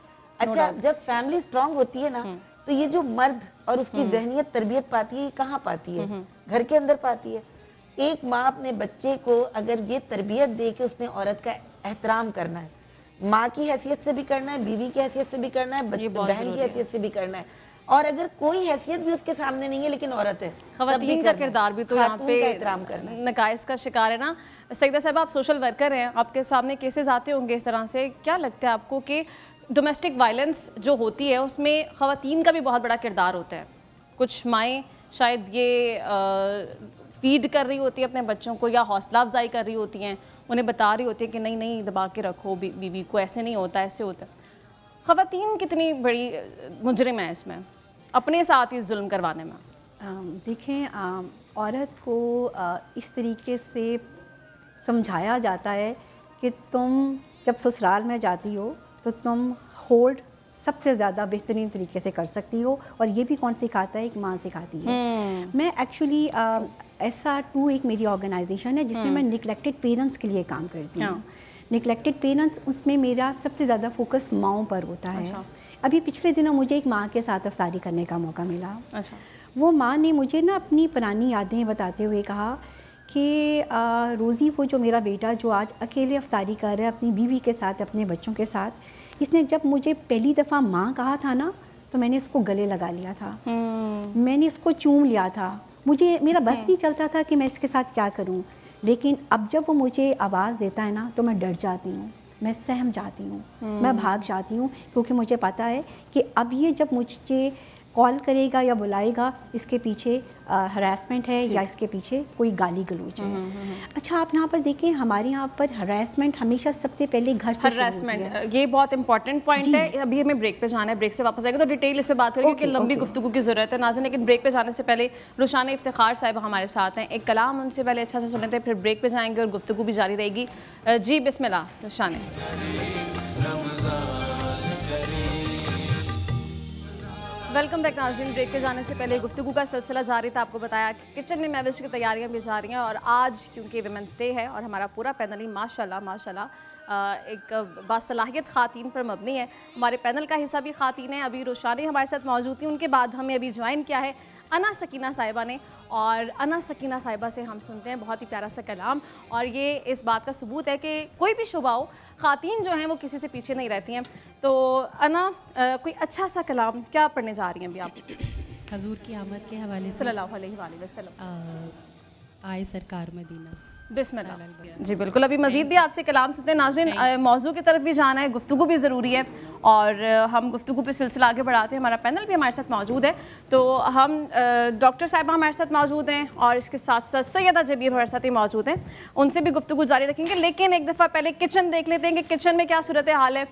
अच्छा, जब फैमिली स्ट्रॉन्ग होती है ना तो ये जो मर्द और उसकी जहनियत तरबियत पाती है, ये कहाँ पाती है? घर के अंदर पाती है। एक माँ अपने बच्चे को अगर ये तरबियत दे के उसने औरत का एहतराम करना है, माँ की हैसियत से भी करना है, बीवी की हैसियत से भी करना है, बहन की हैसियत से भी करना है, और अगर कोई हैसियत भी उसके सामने नहीं है लेकिन औरत है, ख़वातीन का किरदार भी तो यहाँ पे एहतराम करना है। नकाइस का शिकार है ना। सईदा साहब, आप सोशल वर्कर हैं, आपके सामने केसेस आते होंगे इस तरह से, क्या लगता है आपको कि डोमेस्टिक वायलेंस जो होती है उसमें ख़वातीन का भी बहुत बड़ा किरदार होता है? कुछ माएँ शायद ये फीड कर रही होती है अपने बच्चों को या हौसला अफजाई कर रही होती हैं, उन्हें बता रही होती है कि नहीं नहीं दबा के रखो बीवी को, ऐसे नहीं होता, ऐसे होता है। ख़वातीन कितनी बड़ी मुजरिम है इसमें, अपने साथ ही जुल्म करवाने में? देखें, औरत को इस तरीके से समझाया जाता है कि तुम जब ससुराल में जाती हो तो तुम होल्ड सबसे ज़्यादा बेहतरीन तरीके से कर सकती हो, और ये भी कौन सिखाता है? एक माँ सिखाती है। मैं एक्चुअली SR2 एक मेरी ऑर्गेनाइजेशन है जिसमें मैं निगलेक्टेड पेरेंट्स के लिए काम करती हूँ। निगलेक्टेड पेरेंट्स, उसमें मेरा सबसे ज़्यादा फोकस माँओं पर होता है। अच्छा। अभी पिछले दिनों मुझे एक माँ के साथ अफ्तारी करने का मौका मिला। अच्छा। वो माँ ने मुझे ना अपनी पुरानी यादें बताते हुए कहा کہ روزی وہ جو میرا بیٹا جو آج اکیلے افطاری کر رہا ہے اپنی بیوی کے ساتھ اپنے بچوں کے ساتھ، اس نے جب مجھے پہلی دفعہ ماں کہا تھا نا تو میں نے اس کو گلے لگا لیا تھا، میں نے اس کو چوم لیا تھا، مجھے میرا بس نہیں چلتا تھا کہ میں اس کے ساتھ کیا کروں، لیکن اب جب وہ مجھے آواز دیتا ہے نا تو میں ڈر جاتی ہوں، میں سہم جاتی ہوں، میں بھاگ جاتی ہوں، کیونکہ مجھے پتہ ہے کہ اب یہ جب مجھے کال کرے گا یا بلائے گا اس کے پیچھے ہراسمنٹ ہے یا اس کے پیچھے کوئی گالی گلوچ ہے۔ اچھا آپ یہاں پر دیکھیں ہمارے یہاں پر ہراسمنٹ ہمیشہ سب سے پہلے گھر سے ہراسمنٹ، یہ بہت امپورٹنٹ پوائنٹ ہے۔ ابھی ہمیں بریک پہ جانا ہے، بریک سے واپس آئے گا تو ڈیٹیل اس پہ بات کریں گے کہ لمبی گفتگو کی ضرورت ہے ناظرین، لیکن بریک پہ جانے سے پہلے روشانہ افتخار صاحبہ ہمارے ساتھ ہیں، ایک کلام ان سے پہلے اچھا سا سنتے ہیں، پھر بریک پہ جائیں گے اور گفتگو بھی جاری رہے گی۔ جی بسم اللہ روشانہ۔ ویلکم بیک ناظرین، بریک پہ جانے سے پہلے گفتگو کا سلسلہ جاری تھا، آپ کو بتایا کہ کچن میں میوش کی تیاریاں بھی جاری ہیں، اور آج کیونکہ ویمنس ڈے ہے اور ہمارا پورا پینل ہی ماشاءاللہ ایک باصلاحیت خواتین پر مبنی ہے، ہمارے پینل کا حصہ بھی خواتین ہیں۔ ابھی روشانی ہمارے ساتھ موجود تھی، ان کے بعد ہمیں ابھی جوائن کیا ہے انا سکینہ صاحبہ نے، اور انا سکینہ صاحبہ سے ہم سنتے ہیں بہت ہی پیارا سا کلام، اور یہ اس بات کا ثبوت ہے کہ کوئی بھی شعبہ ہو خواتین جو ہیں وہ کسی سے پیچھے نہیں رہتی ہیں۔ تو انا کوئی اچھا سا کلام کیا پڑھنے جا رہی ہیں ابھی آپ؟ حضور کی آمد کے حوالے سے صلی اللہ علیہ وآلہ وسلم، آئے سرکار مدینہ۔ بسم اللہ۔ جی بالکل، ابھی مزید بھی آپ سے کلام سنتے ہیں ناظرین، موضوع کی طرف بھی جانا ہے، گفتگو بھی ضروری ہے، اور ہم گفتگو پہ سلسلہ آگے بڑھاتے ہیں، ہمارا پینل بھی ہمارے ساتھ موجود ہے، تو ہم ڈاکٹر صاحبہ ہمارے ساتھ موجود ہیں اور اس کے ساتھ ساتھ سیدہ جبیر ہمارے ساتھ ہی موجود ہیں، ان سے بھی گفتگو جاری رکھیں گے، لیکن ایک دفعہ پہلے کچن دیکھ لیتے ہیں کہ کچن میں کیا صورتحال ہے۔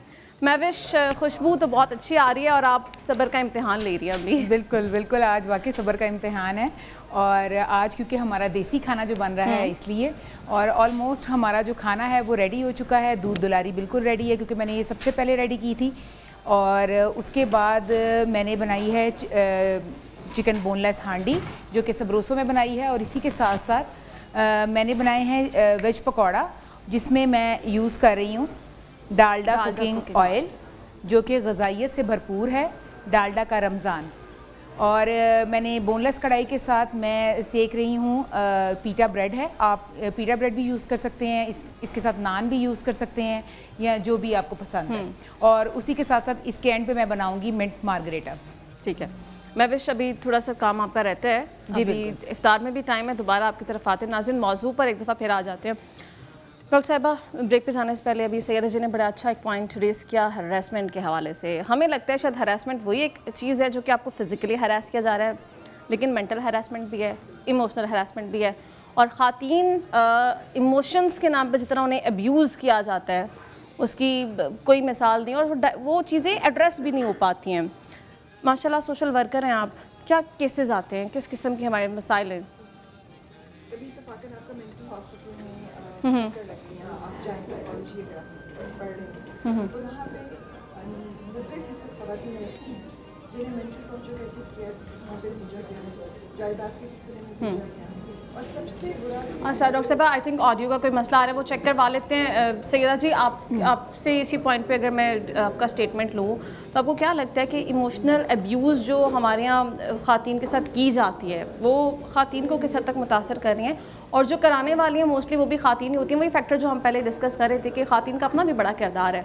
میوش، خوشبو تو بہت اچھی آ رہی ہے اور آپ صبر کا امتحان لے رہی ہے ابھی۔ بالکل بالکل، آج واقعی صبر کا امتحان ہے، اور آج کیونکہ ہمارا دیسی کھانا جو بن رہا ہے اس لیے، اور آلموسٹ ہمارا جو کھانا ہے وہ ریڈی ہو چکا ہے، دودھ دلاری بالکل ریڈی ہے کیونکہ میں نے یہ سب سے پہلے ریڈی کی تھی، اور اس کے بعد میں نے بنائی ہے چکن بون لیس ہانڈی جو کہ سبروسو میں بنائی ہے، اور اسی کے ساتھ ساتھ میں نے بنائے ہیں ویج پکوڑا جس میں میں یوز کر رہی ہوں ڈالڈا کوکنگ آئل جو کہ غذائیت سے بھرپور ہے، ڈالڈا کا رمضان، اور میں نے بون لیس کڑھائی کے ساتھ میں سیک رہی ہوں پیٹا بریڈ ہے، آپ پیٹا بریڈ بھی یوز کر سکتے ہیں، اس کے ساتھ نان بھی یوز کر سکتے ہیں یا جو بھی آپ کو پسند ہے، اور اسی کے ساتھ ساتھ اس کے اینڈ پہ میں بناؤں گی منٹ مارگریٹا۔ ٹھیک ہے میوش، ابھی تھوڑا سا کام آپ کا رہتا ہے، جی ابھی افطار میں بھی ٹائم ہے، دوبارہ آپ کی طرف آتے ہیں ناظرین، موضوع پر ایک دفعہ پھر آ جاتے ہیں۔ ڈاکٹر صاحبہ بریک پہ جانے سے پہلے ابھی سیدہ جی نے بڑا اچھا ایک پوائنٹ ریز کیا ہراسمنٹ کے حوالے سے، ہمیں لگتا ہے شاید ہراسمنٹ وہی ایک چیز ہے جو کہ آپ کو فزیکلی ہراس کیا جا رہا ہے، لیکن مینٹل ہراسمنٹ بھی ہے، ایموشنل ہراسمنٹ بھی ہے، اور خواتین ایموشنز کے نام پہ جتنا انہیں ابیوز کیا جاتا ہے اس کی کوئی مثال نہیں، اور وہ چیزیں ایڈریس بھی نہیں ہو پاتی ہیں۔ ماشاءاللہ سوشل ورکر ہیں آپ، کیا کیسز آتے ہیں، کس قسم کے ہمارے مسائل ہیں؟ آپ چاہیں سائیکالوجی اگر آپ پڑھ رہے ہیں تو وہاں پہ 90% خواتین ایسی ہیں جنہیں مینٹل ٹارچر کرتی کیئر وہاں پہ بھیجا گیا ہے، جائیداد کے سلسلے میں بھیجا گیا ہے، اور سب سے برا اچھا ڈاکٹر صاحبہ آئی تھنک آڈیو کا کوئی مسئلہ آ رہا ہے، وہ چیک کروا لیتے ہیں۔ سیدہ جی آپ سے اسی پوائنٹ پہ اگر میں آپ کا اسٹیٹمنٹ لوں تو آپ کو کیا لگتا ہے کہ ایموشنل ابیوز جو ہمارے یہاں خواتین کے ساتھ کی جاتی ہے وہ خواتین کو کس حد تک متاثر کر رہی ہیں، اور جو کرانے والی ہیں موسٹلی وہ بھی خواتین ہی ہوتی ہیں، وہی فیکٹر جو ہم پہلے ڈسکس کر رہے تھے کہ خواتین کا اپنا بھی بڑا کردار ہے،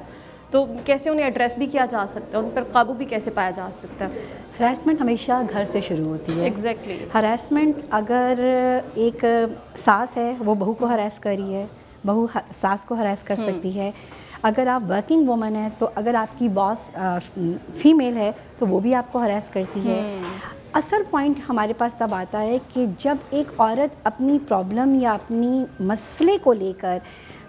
تو کیسے انہیں ایڈریس بھی کیا جا سکتا ہے، ان پر قابو بھی کیسے پایا جا سکتا ہے؟ ہراسمنٹ ہمیشہ گھر سے شروع ہوتی ہے۔ ایگزیکٹلی، ہراسمنٹ اگر ایک ساس ہے وہ بہو کو ہراس کر رہی ہے، بہو ساس کو ہراس کر سکتی ہے، اگر آپ ورکنگ وومن ہیں تو اگر آپ کی باس فیمیل ہے تو وہ بھی آپ کو ہراس کرتی ہے۔ اصل پوائنٹ ہمارے پاس تب آتا ہے کہ جب ایک عورت اپنی پرابلم یا اپنی مسئلے کو لے کر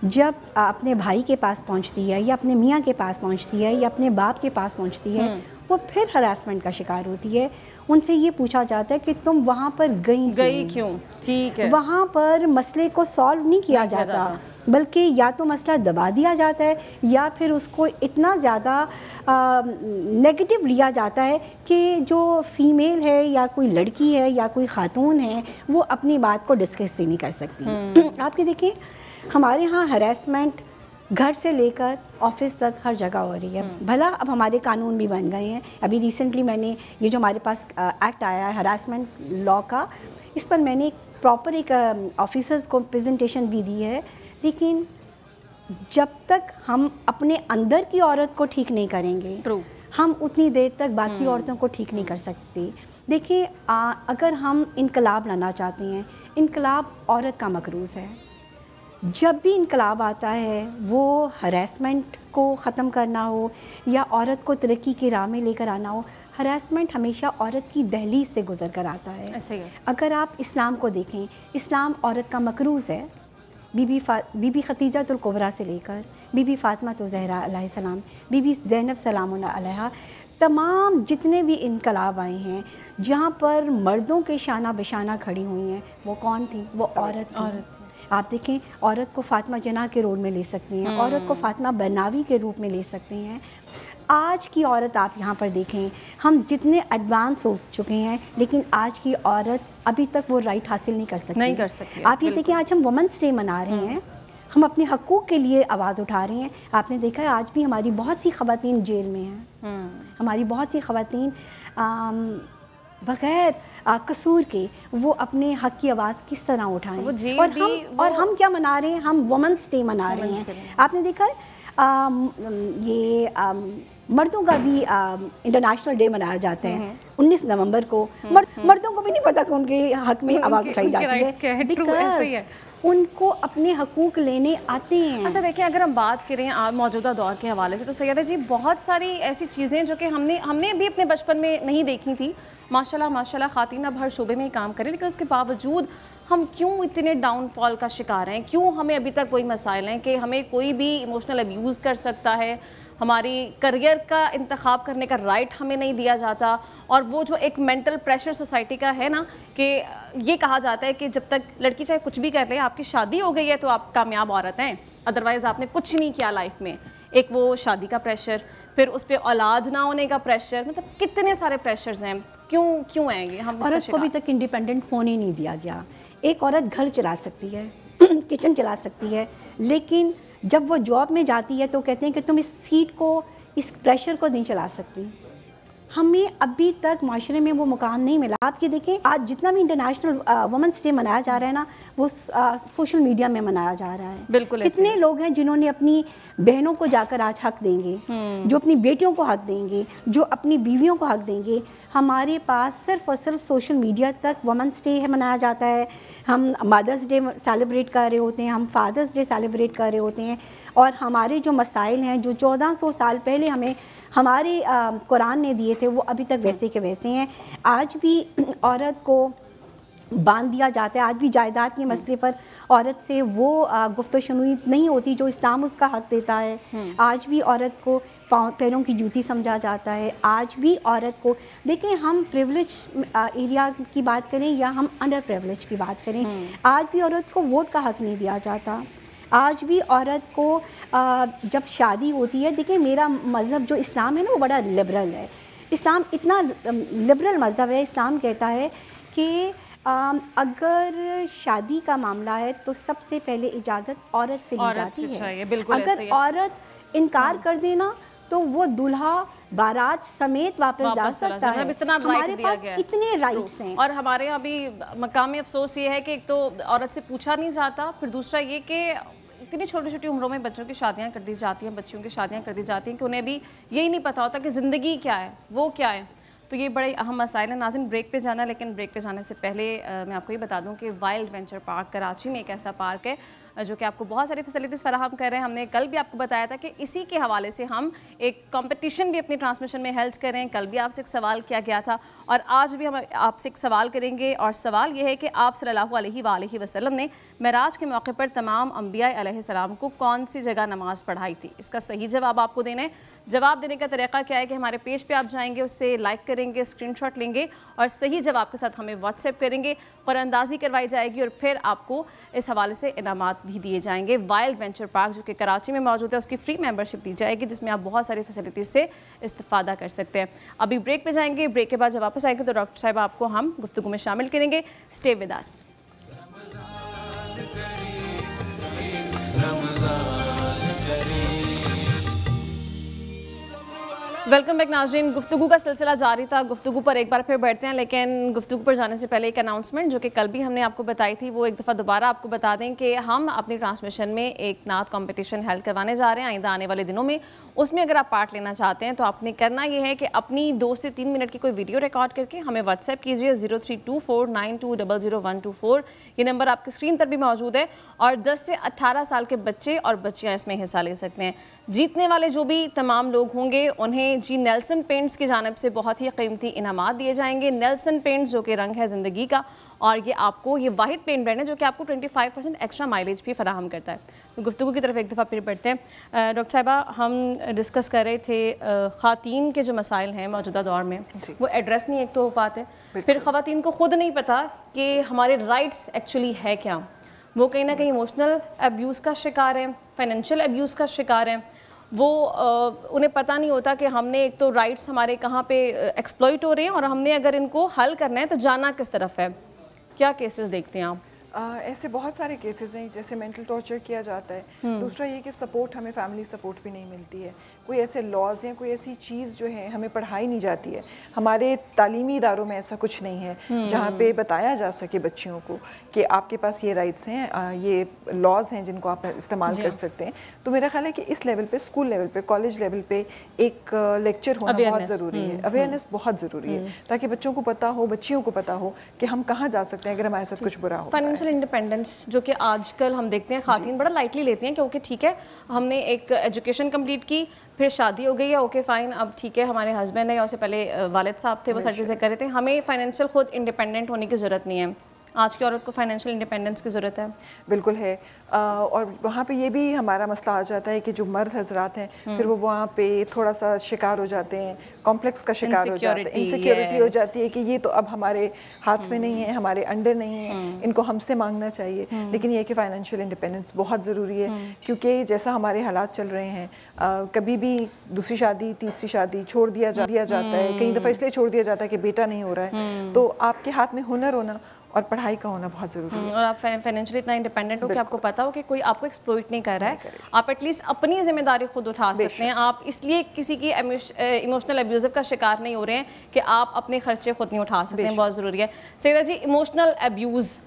جب اپنے بھائی کے پاس پہنچتی ہے یا اپنے میاں کے پاس پہنچتی ہے یا اپنے باپ کے پاس پہنچتی ہے، وہ پھر ہراسمنٹ کا شکار ہوتی ہے۔ ان سے یہ پوچھا جاتا ہے کہ تم وہاں پر گئی کیوں؟ ٹھیک ہے، وہاں پر مسئلے کو سالو نہیں کیا جاتا، بلکہ یا تو مسئلہ دبا دیا جاتا ہے یا پھر اس کو اتنا زیادہ نیگیٹو لیا جاتا ہے کہ جو فیمیل ہے یا کوئی لڑکی ہے یا کوئی خاتون ہے وہ اپنی بات کو ڈسکس ہی نہیں کر سکتی۔ آپ کے دیکھیں ہمارے ہاں ہراسمنٹ घर से लेकर ऑफिस तक हर जगह हो रही है। भला अब हमारे कानून भी बन गए हैं। अभी रिसेंटली मैंने ये जो हमारे पास एक्ट आया है हरासमेंट लॉ का, इस पर मैंने प्रॉपर एक ऑफिसर्स को प्रेजेंटेशन भी दी है। लेकिन जब तक हम अपने अंदर की औरत को ठीक नहीं करेंगे, हम उतनी देर तक बाकी औरतों को ठीक नहीं कर सकते। देखिए, अगर हम इनकलाब लाना चाहते हैं, इनकलाब औरत का मकरूज़ है। जब भी इनकलाब आता है, वो हरासमेंट को ख़त्म करना हो या औरत को तरक्की की राह में लेकर आना हो, हरासमेंट हमेशा औरत की दहलीज से गुजर कर आता है। ऐसे ही। अगर आप इस्लाम को देखें, इस्लाम औरत का मकरूज़ है। बीबी खतीजतुल कुबरा से लेकर बीबी फ़ातिमा ज़हरा अलैहिस्सलाम, बीबी ज़ैनब सलामुन अलैहा, तमाम जितने भी इनकलाब आए हैं जहाँ पर मर्दों के शाना बशाना खड़ी हुई हैं, वो कौन थी? वो औरत थी। आप देखें, औरत को फ़ातिमा जनाह के रोल में ले सकते हैं, औरत को फ़ातिमा बनावी के रूप में ले सकते हैं। आज की औरत आप यहाँ पर देखें, हम जितने एडवांस हो चुके हैं, लेकिन आज की औरत अभी तक वो राइट हासिल नहीं कर सकी। आप ये देखें, आज हम वुमेंस डे मना रहे हैं, हम अपने हकूक़ के लिए आवाज़ उठा रहे हैं। आपने देखा है, आज भी हमारी बहुत सी ख़वातीन जेल में हैं। हमारी बहुत सी ख़वातीन बग़ैर कसूर के वो अपने हक़ की आवाज़ किस तरह उठाएं। और हम क्या मना रहे हैं? हम वुमेंस डे मना रहे हैं। आपने देखा है, ये मर्दों का भी इंटरनेशनल डे मनाया जाता है 19 नवंबर को। मर्दों को भी नहीं पता कि उनके हक़ में आवाज़ उठाई जाती है, उनको अपने हकूक़ लेने आते हैं। अच्छा, देखिए, अगर हम बात करें मौजूदा दौर के हवाले से, तो सैयदा जी बहुत सारी ऐसी चीज़ें जो कि हमने भी अपने बचपन में नहीं देखी थी। माशाल्लाह ख़ातीन अब हर शोबे में ही काम करें, लेकिन उसके बावजूद हम क्यों इतने डाउनफॉल का शिकार हैं? क्यों हमें अभी तक वही मसाइल हैं कि हमें कोई भी इमोशनल अब्यूज़ कर सकता है, हमारी करियर का इंतखाब करने का राइट हमें नहीं दिया जाता, और वो जो एक मेंटल प्रेशर सोसाइटी का है ना, कि ये कहा जाता है कि जब तक लड़की चाहे कुछ भी कर ले, आपकी शादी हो गई है तो आप कामयाब औरत हैं, अदरवाइज़ आपने कुछ नहीं किया लाइफ में। एक वो शादी का प्रेशर, फिर उस पर औलाद ना होने का प्रेशर, मतलब कितने सारे प्रेशर्स हैं। क्यों आएंगे हम? औरत को अभी तक इंडिपेंडेंट होने नहीं दिया गया। एक औरत घर चला सकती है, किचन चला सकती है, लेकिन जब वो जॉब में जाती है तो कहते हैं कि तुम इस सीट को, इस प्रेशर को नहीं चला सकती। हमें अभी तक माशरे में वो मुकाम नहीं मिला। आप ये देखें, आज जितना भी इंटरनेशनल वुमेंस डे मनाया जा रहा है ना, वो सोशल मीडिया में मनाया जा रहा है। बिल्कुल। कितने लोग हैं जिन्होंने अपनी बहनों को जाकर आज हक देंगे, जो अपनी बेटियों को हक देंगे, जो अपनी बीवियों को हक देंगे। हमारे पास सिर्फ और सिर्फ सोशल मीडिया तक वुमेंस डे है मनाया जाता है, हम मदर्स डे सेलिब्रेट कर रहे होते हैं, हम फादर्स डे सेलिब्रेट कर रहे होते हैं, और हमारे जो मसाइल हैं जो 1400 साल पहले हमें हमारे कुरान ने दिए थे, वो अभी तक वैसे के वैसे हैं। आज भी औरत को बांध दिया जाता है, आज भी जायदाद के मसले पर औरत से वो गुफ्तगू शुनूई नहीं होती जो इस्लाम उसका हक देता है। आज भी औरत को पैरों की जूती समझा जाता है। आज भी औरत को, देखें, हम प्रिविलेज एरिया की बात करें या हम अंडर प्रिविलेज की बात करें, आज भी औरत को वोट का हक नहीं दिया जाता। आज भी औरत को जब शादी होती है, देखिए, मेरा मज़हब जो इस्लाम है ना, वो बड़ा लिबरल है। इस्लाम इतना लिबरल मज़हब है, इस्लाम कहता है कि अगर शादी का मामला है तो सबसे पहले इजाज़त औरत से ली जाती है। अगर औरत इनकार कर देना तो वो दूल्हा बारात समेत वापस जा सकता है। इतना हमारे पास इतने राइट्स हैं। और हमारे यहाँ भी मकामी अफसोस ये है कि एक तो औरत से पूछा नहीं जाता, फिर दूसरा ये कि इतनी छोटी छोटी उम्रों में बच्चों की शादियाँ कर दी जाती हैं, बच्चियों की शादियाँ कर दी जाती हैं कि उन्हें भी यही नहीं पता होता कि ज़िंदगी क्या है, वो क्या है। तो ये बड़े अहम मसाइल हैं। नाज़रीन, ब्रेक पे जाना, लेकिन ब्रेक पे जाने से पहले मैं आपको ये बता दूं कि वाइल्ड वेंचर पार्क कराची में एक ऐसा पार्क है जो कि आपको बहुत सारी फैसिलिटीज़ फराहम कर रहे हैं। हमने कल भी आपको बताया था कि इसी के हवाले से हम एक कंपटीशन भी अपनी ट्रांसमिशन में हेल्ड करें। कल भी आपसे एक सवाल किया गया था और आज भी हम आपसे एक सवाल करेंगे, और सवाल ये है कि आप सल्लल्लाहु अलैहि वसल्लम ने मेराज के मौके पर तमाम अंबिया अलैहिस्सलाम को कौन सी जगह नमाज़ पढ़ाई थी? इसका सही जवाब आपको देना है। जवाब देने का तरीका क्या है कि हमारे पेज पे आप जाएंगे, उससे लाइक करेंगे, स्क्रीनशॉट लेंगे और सही जवाब के साथ हमें व्हाट्सएप करेंगे, कुरानंदाज़ी करवाई जाएगी और फिर आपको इस हवाले से इनामात भी दिए जाएंगे। वाइल्ड वेंचर पार्क जो कि कराची में मौजूद है, उसकी फ्री मेंबरशिप दी जाएगी जिसमें आप बहुत सारी फैसिलिटीज़ से इस्तिफादा कर सकते हैं। अभी ब्रेक पे जाएंगे, ब्रेक के बाद जब वापस आएंगे तो डॉक्टर साहब आपको हम गुफ्तगू में शामिल करेंगे। Stay with us. Welcome back नाज़रीन। गुफ्तगू का सिलसिला जारी था, गुफ्तगू पर एक बार फिर बैठते हैं, लेकिन गुफ्तगू पर जाने से पहले एक अनाउंसमेंट जो कि कल भी हमने आपको बताई थी, वो एक दफ़ा दोबारा आपको बता दें कि हम अपनी ट्रांसमिशन में एक नात कंपटीशन हेल्ड करवाने जा रहे हैं आइंदा आने वाले दिनों में। उसमें अगर आप पार्ट लेना चाहते हैं तो आपने करना ये है कि अपनी 2 से 3 मिनट की कोई वीडियो रिकॉर्ड करके हमें व्हाट्सएप कीजिए 032492000124। ये नंबर आपकी स्क्रीन पर भी मौजूद है और 10 से 18 साल के बच्चे और बच्चियाँ इसमें हिस्सा ले सकते हैं। जीतने वाले जो भी तमाम लोग होंगे उन्हें जी नेल्सन पेंट्स की जानिब से बहुत ही कीमती इनामात दिए जाएंगे। नेल्सन पेंट्स जो कि रंग है ज़िंदगी का, और ये आपको ये वाहिद पेंट ब्रांड है जो कि आपको 25% एक्स्ट्रा माइलेज भी फराहम करता है। तो गुफ्तगू की तरफ एक दफ़ा फिर बढ़ते हैं। डॉक्टर साहिबा, हम डिस्कस कर रहे थे ख़वातीन के जो मसाइल हैं मौजूदा दौर में वो एड्रेस नहीं एक तो हो पाते, फिर ख़वातीन को ख़ुद नहीं पता कि हमारे राइट्स एक्चुअली है क्या, वो कहीं ना कहीं इमोशनल अब्यूज़ का शिकार हैं, फाइनेंशियल अब्यूज़ का शिकार हैं। वो उन्हें पता नहीं होता कि हमने एक तो राइट्स हमारे कहाँ पे एक्सप्लॉइट हो रहे हैं और हमने अगर इनको हल करना है तो जाना किस तरफ है। क्या केसेस देखते हैं आप? ऐसे बहुत सारे केसेस हैं, जैसे मेंटल टॉर्चर किया जाता है। दूसरा ये कि सपोर्ट, हमें फैमिली सपोर्ट भी नहीं मिलती है। कोई ऐसे लॉज हैं, कोई ऐसी चीज़ जो है हमें पढ़ाई नहीं जाती है। हमारे तालीमी इदारों में ऐसा कुछ नहीं है जहाँ पे बताया जा सके बच्चियों को कि आपके पास ये राइट्स हैं, ये लॉज हैं जिनको आप इस्तेमाल कर सकते हैं। तो मेरा ख्याल है कि इस लेवल पे, स्कूल लेवल पे, कॉलेज लेवल पे एक लेक्चर होना बहुत ज़रूरी है, अवेयरनेस बहुत ज़रूरी है, ताकि बच्चों को पता हो, बच्चियों को पता हो कि हम कहाँ जा सकते हैं अगर हमारे साथ कुछ बुरा हो। फाइनेंशियल इंडिपेंडेंस जो कि आजकल हम देखते हैं ख़वातीन बड़ा लाइटली लेती हैं, क्योंकि ठीक है हमने एक एजुकेशन कंप्लीट की, फिर शादी हो गई है, ओके फ़ाइन, अब ठीक है हमारे हस्बैंड है, उससे पहले वालिद साहब थे, वो सारी चीज़ें कर रहे थे, हमें फाइनेंशियल खुद इंडिपेंडेंट होने की ज़रूरत नहीं है। आज की औरत को फाइनेंशियल इंडिपेंडेंस की ज़रूरत है। बिल्कुल है। और वहाँ पे ये भी हमारा मसला आ जाता है कि जो मर्द हजरात हैं फिर वो वहाँ पे थोड़ा सा शिकार हो जाते हैं, कॉम्प्लेक्स का शिकार हो जाते हैं, इनसिक्योरिटी हो जाती है कि ये तो अब हमारे हाथ में नहीं है, हमारे अंडर नहीं है, इनको हमसे मांगना चाहिए। लेकिन ये कि फाइनेंशियल इंडिपेंडेंस बहुत ज़रूरी है, क्योंकि जैसा हमारे हालात चल रहे हैं, कभी भी दूसरी शादी, तीसरी शादी छोड़ दिया जाता है। कई दफ़ा इसलिए छोड़ दिया जाता है कि बेटा नहीं हो रहा है। तो आपके हाथ में हुनर होना और पढ़ाई का होना बहुत ज़रूरी है। और आप फाइनेंशियली इतना इंडिपेंडेंट हो कि आपको पता हो कि कोई आपको एक्सप्लॉइट नहीं कर रहा है, आप एटलीस्ट अपनी जिम्मेदारी खुद उठा सकते हैं। आप इसलिए किसी की इमोशनल अब्यूज़िव का शिकार नहीं हो रहे हैं कि आप अपने खर्चे खुद नहीं उठा सकते हैं, बहुत ज़रूरी है। सईदा जी, इमोशनल अब्यूज़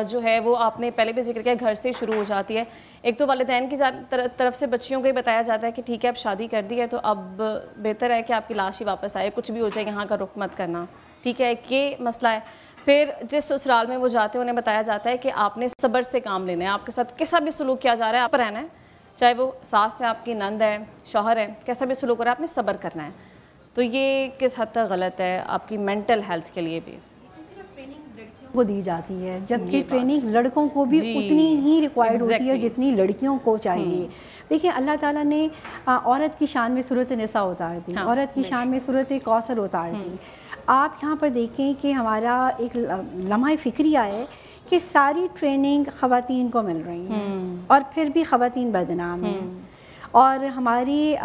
जो है वो आपने पहले भी जिक्र किया, घर से शुरू हो जाती है। एक तो वालिदैन की तरफ से बच्चियों को ही बताया जाता है कि ठीक है अब शादी कर दी है तो अब बेहतर है कि आपकी लाश ही वापस आए, कुछ भी हो जाए यहाँ का रुख मत करना, ठीक है, ये मसला है। फिर जिस ससुराल में वो जाते हैं उन्हें बताया जाता है कि आपने सब्र से काम लेना है, आपके साथ कैसा भी सलूक किया जा रहा है आप रहना है, चाहे वो सास है, आपकी नंद है, शौहर है, कैसा भी सलूक हो रहा है आपने सब्र करना है। तो ये किस हद तक गलत है आपकी मेंटल हेल्थ के लिए भी? वो दी जाती है, जबकि ट्रेनिंग लड़कों को भी उतनी ही रिक्वायर्ड होती है जितनी लड़कियों को चाहिए। देखिए, अल्लाह ताला ने औरत की शान में सूरत निसा उतार दी, औरत की शान में सूरत कौसर उतार दी। आप यहाँ पर देखें कि हमारा एक लम्हा फ़िक्रिया है कि सारी ट्रेनिंग ख़वातीन को मिल रही है और फिर भी ख़वातीन बदनाम हैं। और हमारी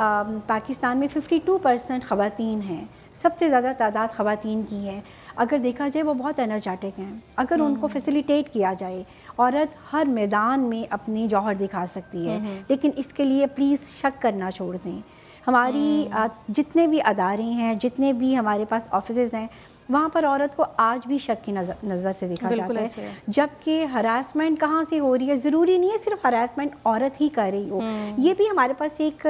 पाकिस्तान में 52% ख़वातीन हैं, सबसे ज़्यादा तादाद ख़वातीन की है। अगर देखा जाए वो बहुत एनर्जेटिक हैं, अगर उनको फैसिलिटेट किया जाए, औरत हर मैदान में अपनी जौहर दिखा सकती है। लेकिन इसके लिए प्लीज़ शक करना छोड़ दें। हमारी जितने भी अदारे हैं, जितने भी हमारे पास ऑफिसेज हैं, वहाँ पर औरत को आज भी शक की नज़र से देखा जाता है। जबकि हरासमेंट कहाँ से हो रही है, ज़रूरी नहीं है सिर्फ हरासमेंट औरत ही कर रही हो, ये भी हमारे पास एक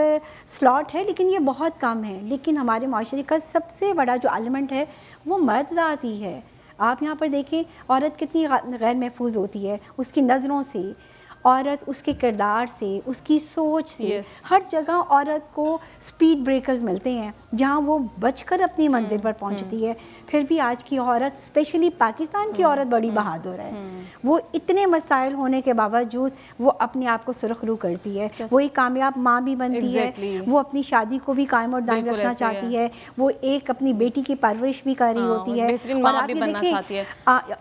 स्लॉट है, लेकिन ये बहुत कम है। लेकिन हमारे माशरे का सबसे बड़ा जो एलिमेंट है वो मर्द ज़ात ही है। आप यहाँ पर देखें औरत कितनी गैर महफूज होती है, उसकी नज़रों से, औरत उसके किरदार से, उसकी सोच से, हर जगह औरत को स्पीड ब्रेकर्स मिलते हैं जहां वो बचकर अपनी मंजिल पर पहुंचती है। फिर भी आज की औरत, स्पेशली पाकिस्तान की औरत, बड़ी बहादुर है। वो इतने मसाइल होने के बावजूद वो अपने आप को सुरखरू करती है, वो एक कामयाब माँ भी बनती है, वो अपनी शादी को भी कायम और दायम रखना चाहती है, वो एक अपनी बेटी की परवरिश भी कर रही होती है। और आप ये देखिए,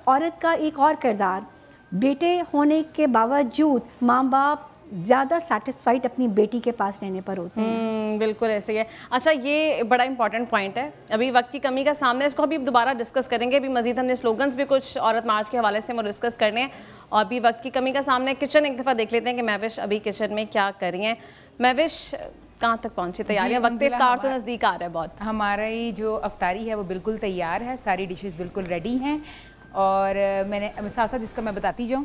औरत का एक और किरदार, बेटे होने के बावजूद माँ बाप ज़्यादा सेटिस्फाइड अपनी बेटी के पास रहने पर होते हैं। बिल्कुल ऐसे ही है। अच्छा, ये बड़ा इंपॉर्टेंट पॉइंट है, अभी वक्त की कमी का सामने, इसको अभी दोबारा डिस्कस करेंगे। अभी मजीद हमने स्लोगन्स भी कुछ औरत मार्च के हवाले से वो डिस्कस करने हैं, और अभी वक्त की कमी का सामने किचन एक दफ़ा देख लेते हैं कि महविश अभी किचन में क्या कर रही हैं। महविश, کہاں تک پہنچی تیاریاں؟ وقت افطار تو نزدیک آ رہا ہے بہت. ہماری جو افطاری ہے وہ بالکل تیار ہے, ساری ڈشز بالکل ریڈی ہیں. اور میں نے ساتھ ساتھ اس کا میں بتاتی جاؤں.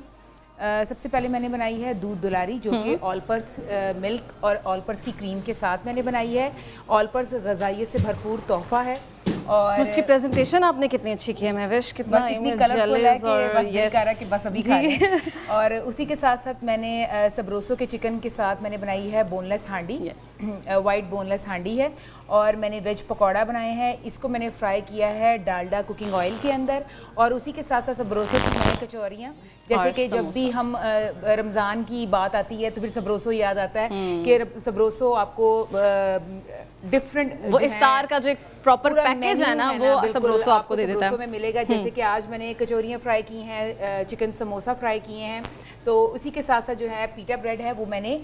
سب سے پہلے میں نے بنائی ہے دودھ دلاری, جو کہ آل پرس ملک اور آل پرس کی کریم کے ساتھ میں نے بنائی ہے. آل پرس غذائیت سے بھرپور تحفہ ہے. اور اس کی پریزنٹیشن آپ نے کتنی اچھی کی ہے مہوش, کتنا اتنی کلرفل ہے کہ بس دل کر رہا ہے کہ بس ابھی کھا لیں. اور اسی کے ساتھ ساتھ میں نے سبروسو کے چکن کے ساتھ میں نے بنائی ہے بون لیس ہانڈی, وائٹ بون لیس ہانڈی ہے. اور میں نے ویج پکوڑا بنائے ہیں, اس کو میں نے فرائی کیا ہے ڈالڈا کوکنگ آئل کے اندر. اور اسی کے ساتھ ساتھ سبروسو کی میں نے کچوریاں, جیسے کہ جب بھی ہم رمضان کی بات آتی ہے تو پھر سبروسو یاد آتا ہے کہ سبروسو آپ کو ڈفرینٹ, وہ افطار کا جو ایک پراپر پیکیج ہے نا وہ سبروسو آپ کو دے دیتا ہے. سبروسو میں ملے گا. جیسے کہ آج میں نے کچوریاں فرائی کی ہیں, چکن سموسا فرائی کیے ہیں. تو اسی کے ساتھ ساتھ جو ہے پیٹا بریڈ ہے, وہ میں نے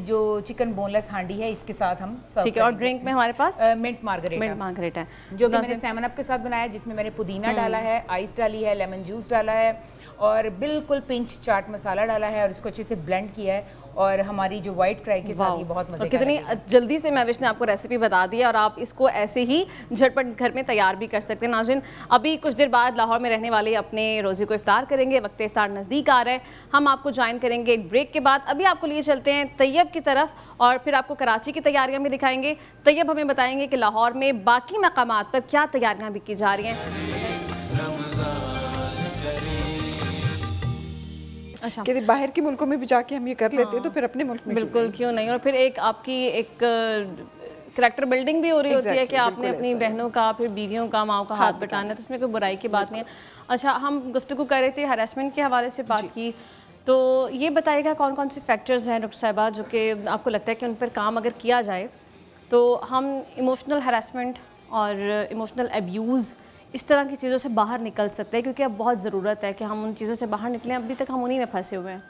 جو چکن بون لیس ہانڈی ہے اس کے ساتھ ہم سرو ٹھیک ہے. اور ڈرنک میں ہمارے پاس منٹ مارگریٹا ہے جو کہ میں نے سیمن اپ کے ساتھ بنایا, جس میں میں نے پودینہ ڈالا ہے, آئس ڈالی ہے, لیمن جوس ڈالا ہے اور بالکل پنچ چاٹ مسالہ ڈالا ہے اور اس کو اچھے سے بلینڈ کیا ہے. اور ہماری جو وائٹ کرائی کے ساتھ یہ بہت مزے کا, کتنی جلدی سے مہوش نے آپ کو ریسیپی بتا دی ہے اور آپ اس کو ایسے ہی جھٹپٹ گھر میں تیار بھی کر سکتے ہیں. ناظرین, ابھی کچھ دیر بعد لاہور میں رہنے والے اپنے روزے کو افطار کریں گے. وقت افطار نزدیک آ رہا ہے, ہم آپ کو جوائن کریں گے ایک بریک کے بعد. ابھی آپ کو لیے چلتے ہیں طیب کی طرف اور پھر آپ کو کراچی کی تیاریاں بھی دکھائیں گے. طیب ہمیں بتائیں گے کہ لاہور میں باقی مقامات پر کیا تیاریاں بھی کی جا رہی ہیں. اچھا, کہ باہر کے ملکوں میں بھی جا کے ہم یہ کر لیتے ہیں تو پھر اپنے ملک میں بالکل کیوں نہیں. اور پھر ایک آپ کی ایک کریکٹر بلڈنگ بھی ہو رہی ہوتی ہے کہ آپ نے اپنی بہنوں کا, پھر بیویوں کا, ماؤں کا ہاتھ بٹانا ہے, تو اس میں کوئی برائی کی بات نہیں ہے. اچھا, ہم گفتگو کر رہے تھے ہراسمنٹ کے حوالے سے بات کی, تو یہ بتائیے گا کون کون سے فیکٹرز ہیں ڈاکٹر صاحبہ جو کہ آپ کو لگتا ہے کہ ان پر کام اگر کیا جائے تو ہم ایموشنل ہراسمنٹ اور ایموشنل ایبیوز اس طرح کی چیزوں سے باہر نکل سکتے ہیں, کیونکہ اب بہت ضرورت ہے کہ ہم ان چیزوں سے باہر نکلیں. ابھی تک ہم انہی میں پھنسے ہوئے ہیں.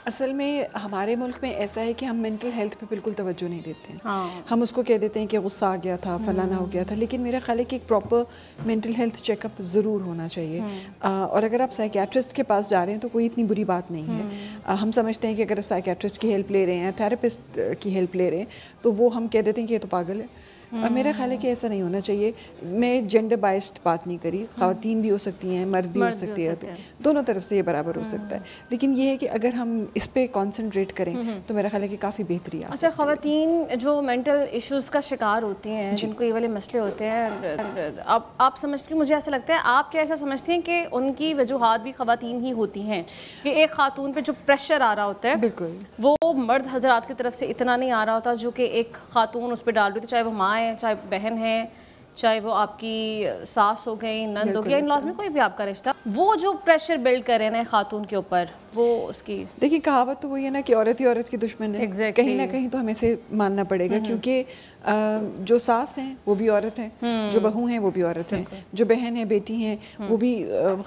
اصل میں ہمارے ملک میں ایسا ہے کہ ہم مینٹل ہیلتھ پہ بالکل توجہ نہیں دیتے ہیں. ہم اس کو کہہ دیتے ہیں کہ غصہ آ گیا تھا, فلانا ہو گیا تھا, لیکن میرا خیال ہے کہ ایک proper mental health check up ضرور ہونا چاہیے. اور اگر آپ سائیکیٹرسٹ کے پاس جا رہے ہیں تو کوئی اتنی بری بات نہیں ہے. ہم سمجھتے ہیں کہ اگر سائیکیٹرسٹ کی ہیلپ لے رہے ہیں, تھراپسٹ کی ہیلپ لے رہے ہیں, تو وہ ہم کہہ دیتے ہیں کہ یہ تو پاگل ہے. میرا خیال ہے کہ ایسا نہیں ہونا چاہیے. میں جینڈر بائسڈ بات نہیں کری, خواتین بھی ہو سکتی ہیں, مرد بھی ہو سکتے ہیں, دونوں طرف سے یہ برابر ہو سکتا ہے. لیکن یہ ہے کہ اگر ہم اس پہ کانسنٹریٹ کریں تو میرا خیال ہے کہ کافی بہتری آ سکتی ہے. اچھا, خواتین جو مینٹل ایشوز کا شکار ہوتی ہیں, جن کو یہ والے مسئلے ہوتے ہیں, آپ سمجھتی ہیں, مجھے ایسا لگتا ہے, آپ کیا ایسا سمجھتی ہیں کہ ان کی وجوہات بھی خواتین ہی ہوتی ہیں, کہ ایک خاتون پہ جو پریشر آ رہا ہوتا ہے بالکل وہ مرد حضرات کی طرف سے اتنا نہیں آ رہا ہوتا جو کہ ایک خاتون اس پہ ڈال رہی تھی, چاہے وہ ماں ہے, چاہے بہن ہے, چاہے وہ آپ کی ساس ہو گئی, نند ہو گئی, ان لاز میں کوئی بھی آپ کا رشتہ, وہ جو پریشر بلڈ کر رہے ہیں خاتون کے اوپر, وہ اس کی دیکھیے کہاوت تو وہی ہے نا کہ عورت ہی عورت کی دشمن ہے. کہیں نہ کہیں تو ہمیں سے ماننا پڑے گا, کیونکہ جو ساس ہیں وہ بھی عورت ہیں, جو بہو ہیں وہ بھی عورت ہیں, جو بہن ہیں, بیٹی ہیں, وہ بھی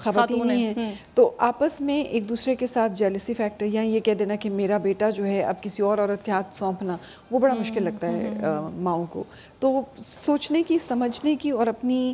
خواتین ہی ہیں. تو آپس میں ایک دوسرے کے ساتھ جیلسی فیکٹر یا یہ کہہ دینا کہ میرا بیٹا جو ہے اب کسی اور عورت کے ہاتھ سونپنا, وہ بڑا مشکل لگتا ہے ماؤں کو. تو سوچنے کی, سمجھنے کی اور اپنی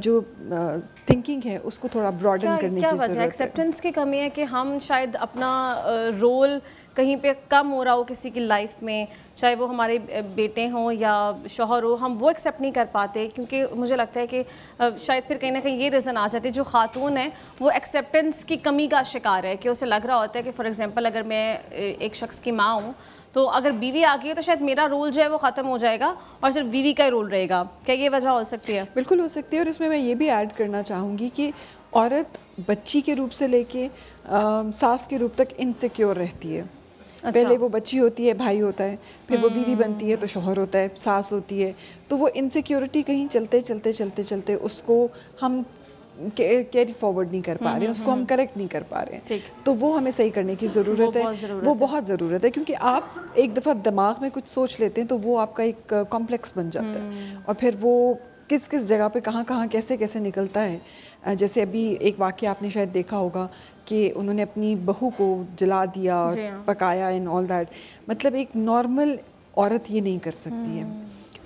جو تھنکنگ ہے اس کو تھوڑا براڈن کرنے کی ضرورت ہے. ایکسیپٹنس کی کمی ہے کہ ہم شاید اپنا رول کہیں پہ کم ہو رہا ہو کسی کی لائف میں, چاہے وہ ہمارے بیٹے ہوں یا شوہر ہو, ہم وہ ایکسیپٹ نہیں کر پاتے, کیونکہ مجھے لگتا ہے کہ شاید پھر کہیں نہ کہیں یہ ریزن آ جاتی ہے, جو خاتون ہے وہ ایکسیپٹنس کی کمی کا شکار ہے, کہ اسے لگ رہا ہوتا ہے کہ فار ایگزامپل اگر میں ایک شخص کی ماں ہوں تو اگر بیوی آ گئی ہے تو شاید میرا رول جو ہے وہ ختم ہو جائے گا اور صرف بیوی کا ہی رول رہے گا. کیا یہ وجہ ہو سکتی ہے؟ بالکل ہو سکتی ہے. اور اس میں یہ بھی ایڈ کرنا چاہوں گی کہ عورت بچی کے روپ سے لے کے ساس کے روپ تک انسیکیور رہتی ہے. پہلے وہ بچی ہوتی ہے, بھائی ہوتا ہے, پھر وہ بیوی بنتی ہے تو شوہر ہوتا ہے, ساس ہوتی ہے, تو وہ انسیکیورٹی کہیں چلتے چلتے چلتے چلتے اس کو ہم کیری فارورڈ نہیں کر پا رہے ہیں, اس کو ہم کریکٹ نہیں کر پا رہے ہیں. تو وہ ہمیں صحیح کرنے کی ضرورت ہے, وہ بہت ضرورت ہے, کیونکہ آپ ایک دفعہ دماغ میں کچھ سوچ لیتے ہیں تو وہ آپ کا ایک کمپلیکس بن جاتا ہے, اور پھر وہ کس کس جگہ پہ کہاں کہاں کیسے کیسے نکلتا ہے. جیسے ابھی ایک واقعہ آپ نے شاید دیکھا ہوگا کہ انہوں نے اپنی بہو کو جلا دیا اور پکایا اینڈ آل دیٹ. مطلب ایک نارمل عورت یہ نہیں کر سکتی ہے,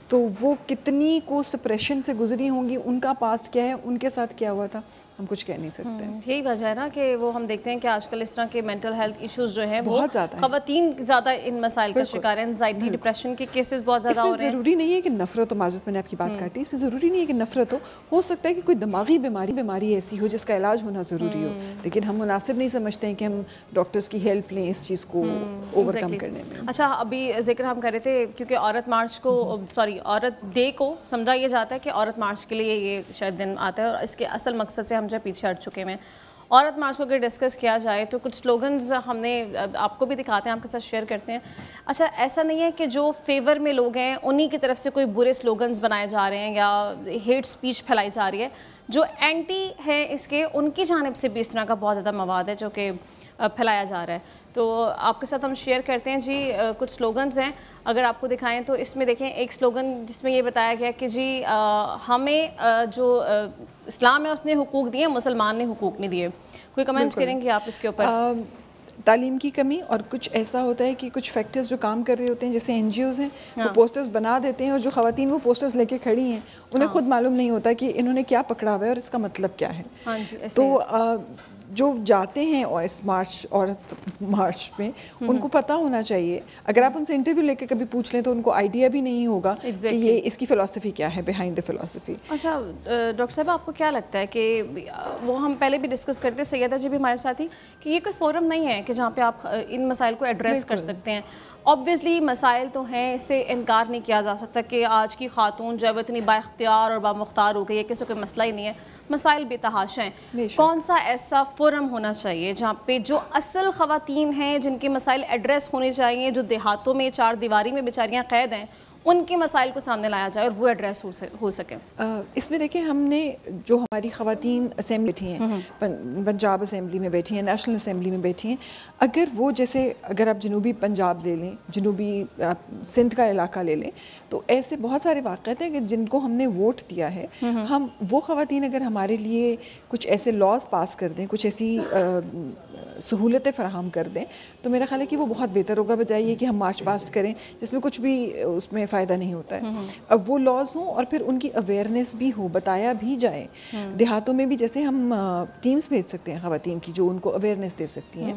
تو وہ کتنی کو سپریشن سے گزری ہوں گی, ان کا پاسٹ کیا ہے, ان کے ساتھ کیا ہوا تھا, ہم کچھ کہہ نہیں سکتے. یہی وجہ ہے نا کہ وہ ہم دیکھتے ہیں کہ آج کل اس طرح کے مینٹل ہیلتھ ایشوز جو ہیں بہت زیادہ ہیں. خواتین زیادہ ان مسائل کا شکار ہیں. انزائٹی ڈپریشن کے کیسز بہت زیادہ ہو رہے ہیں. ضروری نہیں ہے کہ نفرت ہو, معذرت میں نے آپ کی بات کاٹی, اس میں ضروری نہیں ہے کہ نفرت ہو سکتا ہے کہ کوئی دماغی بیماری ایسی ہو جس کا علاج ہونا ضروری ہو, لیکن ہم مناسب نہیں سمجھتے ہیں کہ ہم ڈاکٹرز کی ہیلپ لیں اس چیز کو اوور کم کرنے میں. اچھا, ابھی ذکر ہم کر رہے تھے کیونکہ عورت مارچ کو عورت ڈے کو سمجھا یہ جاتا ہے کہ عورت مارچ کے لیے یہ شاید دن آتا ہے, اور اس کے اصل مقصد سے ہم جو پیچھے ہٹ چکے ہیں. عورت مارچ کو اگر ڈسکس کیا جائے تو کچھ سلوگنز ہم نے آپ کو بھی دکھاتے ہیں, آپ کے ساتھ شیئر کرتے ہیں. اچھا, ایسا نہیں ہے کہ جو فیور میں لوگ ہیں انہی کی طرف سے کوئی برے سلوگنز بنائے جا رہے ہیں یا ہیٹ سپیچ پھیلائی جا رہی ہے, جو اینٹی ہیں اس کے ان کی جانب سے بھی اس طرح کا بہت زیادہ مواد ہے جو کہ پھیلایا جا رہا ہے. تو آپ کے ساتھ ہم شیئر کرتے ہیں جی کچھ سلوگنز ہیں, اگر آپ کو دکھائیں تو اس میں دیکھیں ایک سلوگن جس میں یہ بتایا گیا کہ جی ہمیں جو اسلام ہے اس نے حقوق دیے, مسلمان نے حقوق نہیں دیے. کوئی کمنٹ کریں گے آپ اس کے اوپر؟ تعلیم کی کمی, اور کچھ ایسا ہوتا ہے کہ کچھ فیکٹرز جو کام کر رہے ہوتے ہیں جیسے این جی اوز ہیں, وہ پوسٹرز بنا دیتے ہیں, اور جو خواتین وہ پوسٹرز لے کے کھڑی ہیں انہیں خود معلوم نہیں ہوتا کہ انہوں نے کیا پکڑا ہوا ہے اور اس کا مطلب کیا ہے. تو جو جاتے ہیں اس عورت مارچ میں ان کو پتہ ہونا چاہیے. اگر آپ ان سے انٹرویو لے کے کبھی پوچھ لیں تو ان کو آئیڈیا بھی نہیں ہوگا کہ یہ اس کی فلسفی کیا ہے, بیہائنڈ دی فلسفی. اچھا ڈاکٹر صاحب, آپ کو کیا لگتا ہے کہ وہ ہم پہلے بھی ڈسکس کرتے, سیدہ جی بھی ہمارے ساتھ تھی, کہ یہ کوئی فورم نہیں ہے کہ جہاں پہ آپ ان مسائل کو ایڈریس کر سکتے ہیں؟ آبویسلی مسائل تو ہیں, اس سے انکار نہیں کیا جا سکتا کہ آج کی خاتون جو ہے وہ اتنی با اختیار اور بامختار ہو گئی ہے کہ اس کو کوئی مسئلہ ہی نہیں ہے, مسائل بے تحاشا ہیں. کون سا ایسا فورم ہونا چاہیے جہاں پہ جو اصل خواتین ہیں جن کے مسائل ایڈریس ہونے چاہیے, جو دیہاتوں میں چار دیواری میں بیچاریاں قید ہیں, ان کے مسائل کو سامنے لایا جائے اور وہ ایڈریس ہو سکے؟ اس میں دیکھیں, ہم نے جو ہماری خواتین اسمبلی بیٹھی ہیں, پنجاب اسمبلی میں بیٹھی ہیں, نیشنل اسمبلی میں بیٹھی ہیں, اگر وہ جیسے اگر آپ جنوبی پنجاب لے لیں, جنوبی سندھ کا علاقہ لے لیں, تو ایسے بہت سارے واقعات ہیں کہ جن کو ہم نے ووٹ دیا ہے. ہم وہ خواتین اگر ہمارے لیے کچھ ایسے لاز پاس کر دیں, کچھ ایسی سہولتیں فراہم کر دیں, تو میرا خیال ہے کہ وہ بہت بہتر ہوگا, بجائے یہ کہ ہم مارچ پاسٹ کریں جس میں کچھ بھی اس میں فائدہ نہیں ہوتا ہے. اب وہ لاز ہوں اور پھر ان کی اویئرنیس بھی ہو, بتایا بھی جائے. دیہاتوں میں بھی جیسے ہم ٹیمز بھیج سکتے ہیں خواتین کی جو ان کو اویئرنیس دے سکتی ہیں.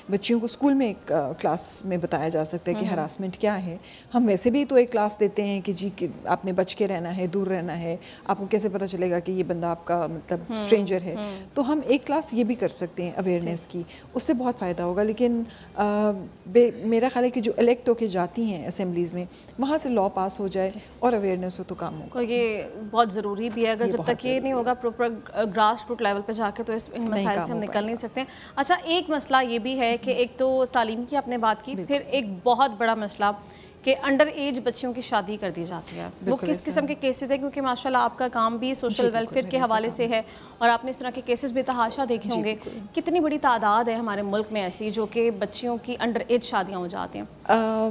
بچیوں کو اسکول میں ایک کلاس میں بتایا جا سکتا ہے کہ ہراسمنٹ کیا ہے. ہم ویسے بھی تو ایک کلاس دیتے ہیں کہ جی آپ نے بچ کے رہنا ہے, دور رہنا ہے, آپ کو کیسے پتہ چلے گا کہ یہ بندہ آپ کا مطلب اسٹرینجر ہے. تو ہم ایک کلاس یہ بھی کر سکتے ہیں اویئرنیس کی, اس سے بہت فائدہ ہوگا. لیکن میرا خیال ہے کہ جو الیکٹ ہو کے جاتی ہیں اسمبلیز میں, وہاں سے لا پاس ہو جائے اور اویئرنیس ہو تو کام ہوگا. یہ بہت ضروری بھی ہے, اگر جب تک یہ نہیں ہوگا پراپر گراس روٹ لیول پہ جا کے تو ان مسائل سے ہم نکل نہیں سکتے. اچھا, ایک مسئلہ یہ بھی ہے کہ ایک تو تعلیم کی آپ نے بات کی, پھر ایک بہت بڑا مسئلہ کہ انڈر ایج بچیوں کی شادی کر دی جاتی ہے. وہ کس قسم کے کیسز ہیں؟ کیونکہ ماشاءاللہ آپ کا کام بھی سوشل ویلفیئر کے حوالے سے ہے اور آپ نے اس طرح کے کیسز بھی تحاشا دیکھے ہوں گے. کتنی بڑی تعداد ہے ہمارے ملک میں ایسی جو کہ بچیوں کی انڈر ایج شادیاں ہو جاتی ہیں؟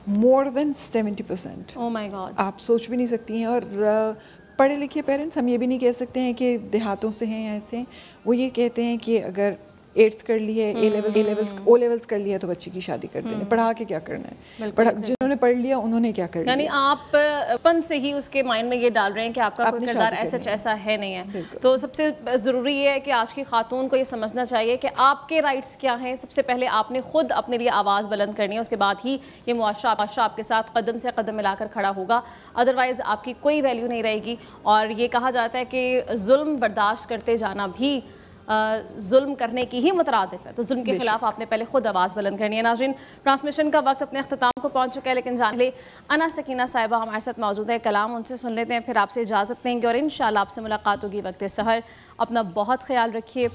مور دین 70%. او مائی گاڈ, آپ سوچ بھی نہیں سکتی ہیں. اور پڑھے لکھے پیرنٹس, ہم یہ بھی نہیں کہہ سکتے ہیں کہ دیہاتوں سے ہیں یا ایسے ہیں, وہ یہ کہتے ہیں کہ اگر 8th کر لی ہے, او لیولز کر لیا تو بچی کی شادی کر دیں, پڑھا کے کیا کرنا ہے, جنہوں نے پڑھ لیا انہوں نے کیا کرنا. یعنی آپ بچپن سے ہی اس کے مائنڈ میں یہ ڈال رہے ہیں کہ آپ کا کوئی کردار ایسا ہے نہیں ہے. تو سب سے ضروری یہ ہے کہ آج کی خاتون کو یہ سمجھنا چاہیے کہ آپ کے رائٹس کیا ہیں. سب سے پہلے آپ نے خود اپنے لیے آواز بلند کرنی ہے, اس کے بعد ہی یہ معاشرہ آپ کے ساتھ قدم سے قدم ملا کر کھڑا ہوگا, ادروائز آپ کی کوئی ویلیو نہیں رہے گی. اور یہ کہا جاتا ہے کہ ظلم برداشت کرتے جانا بھی ظلم کرنے کی ہی مترادف ہے. تو ظلم کے خلاف آپ نے پہلے خود آواز بلند کرنی ہے. ناظرین, ٹرانسمیشن کا وقت اپنے اختتام کو پہنچ چکا ہے, لیکن جان لے انا سکینہ صاحبہ ہمارے ساتھ موجود ہے. کلام ان سے سن لیتے ہیں, پھر آپ سے اجازت لیں گے اور انشاءاللہ آپ سے ملاقات ہوگی وقت سحر. اپنا بہت خیال رکھیے.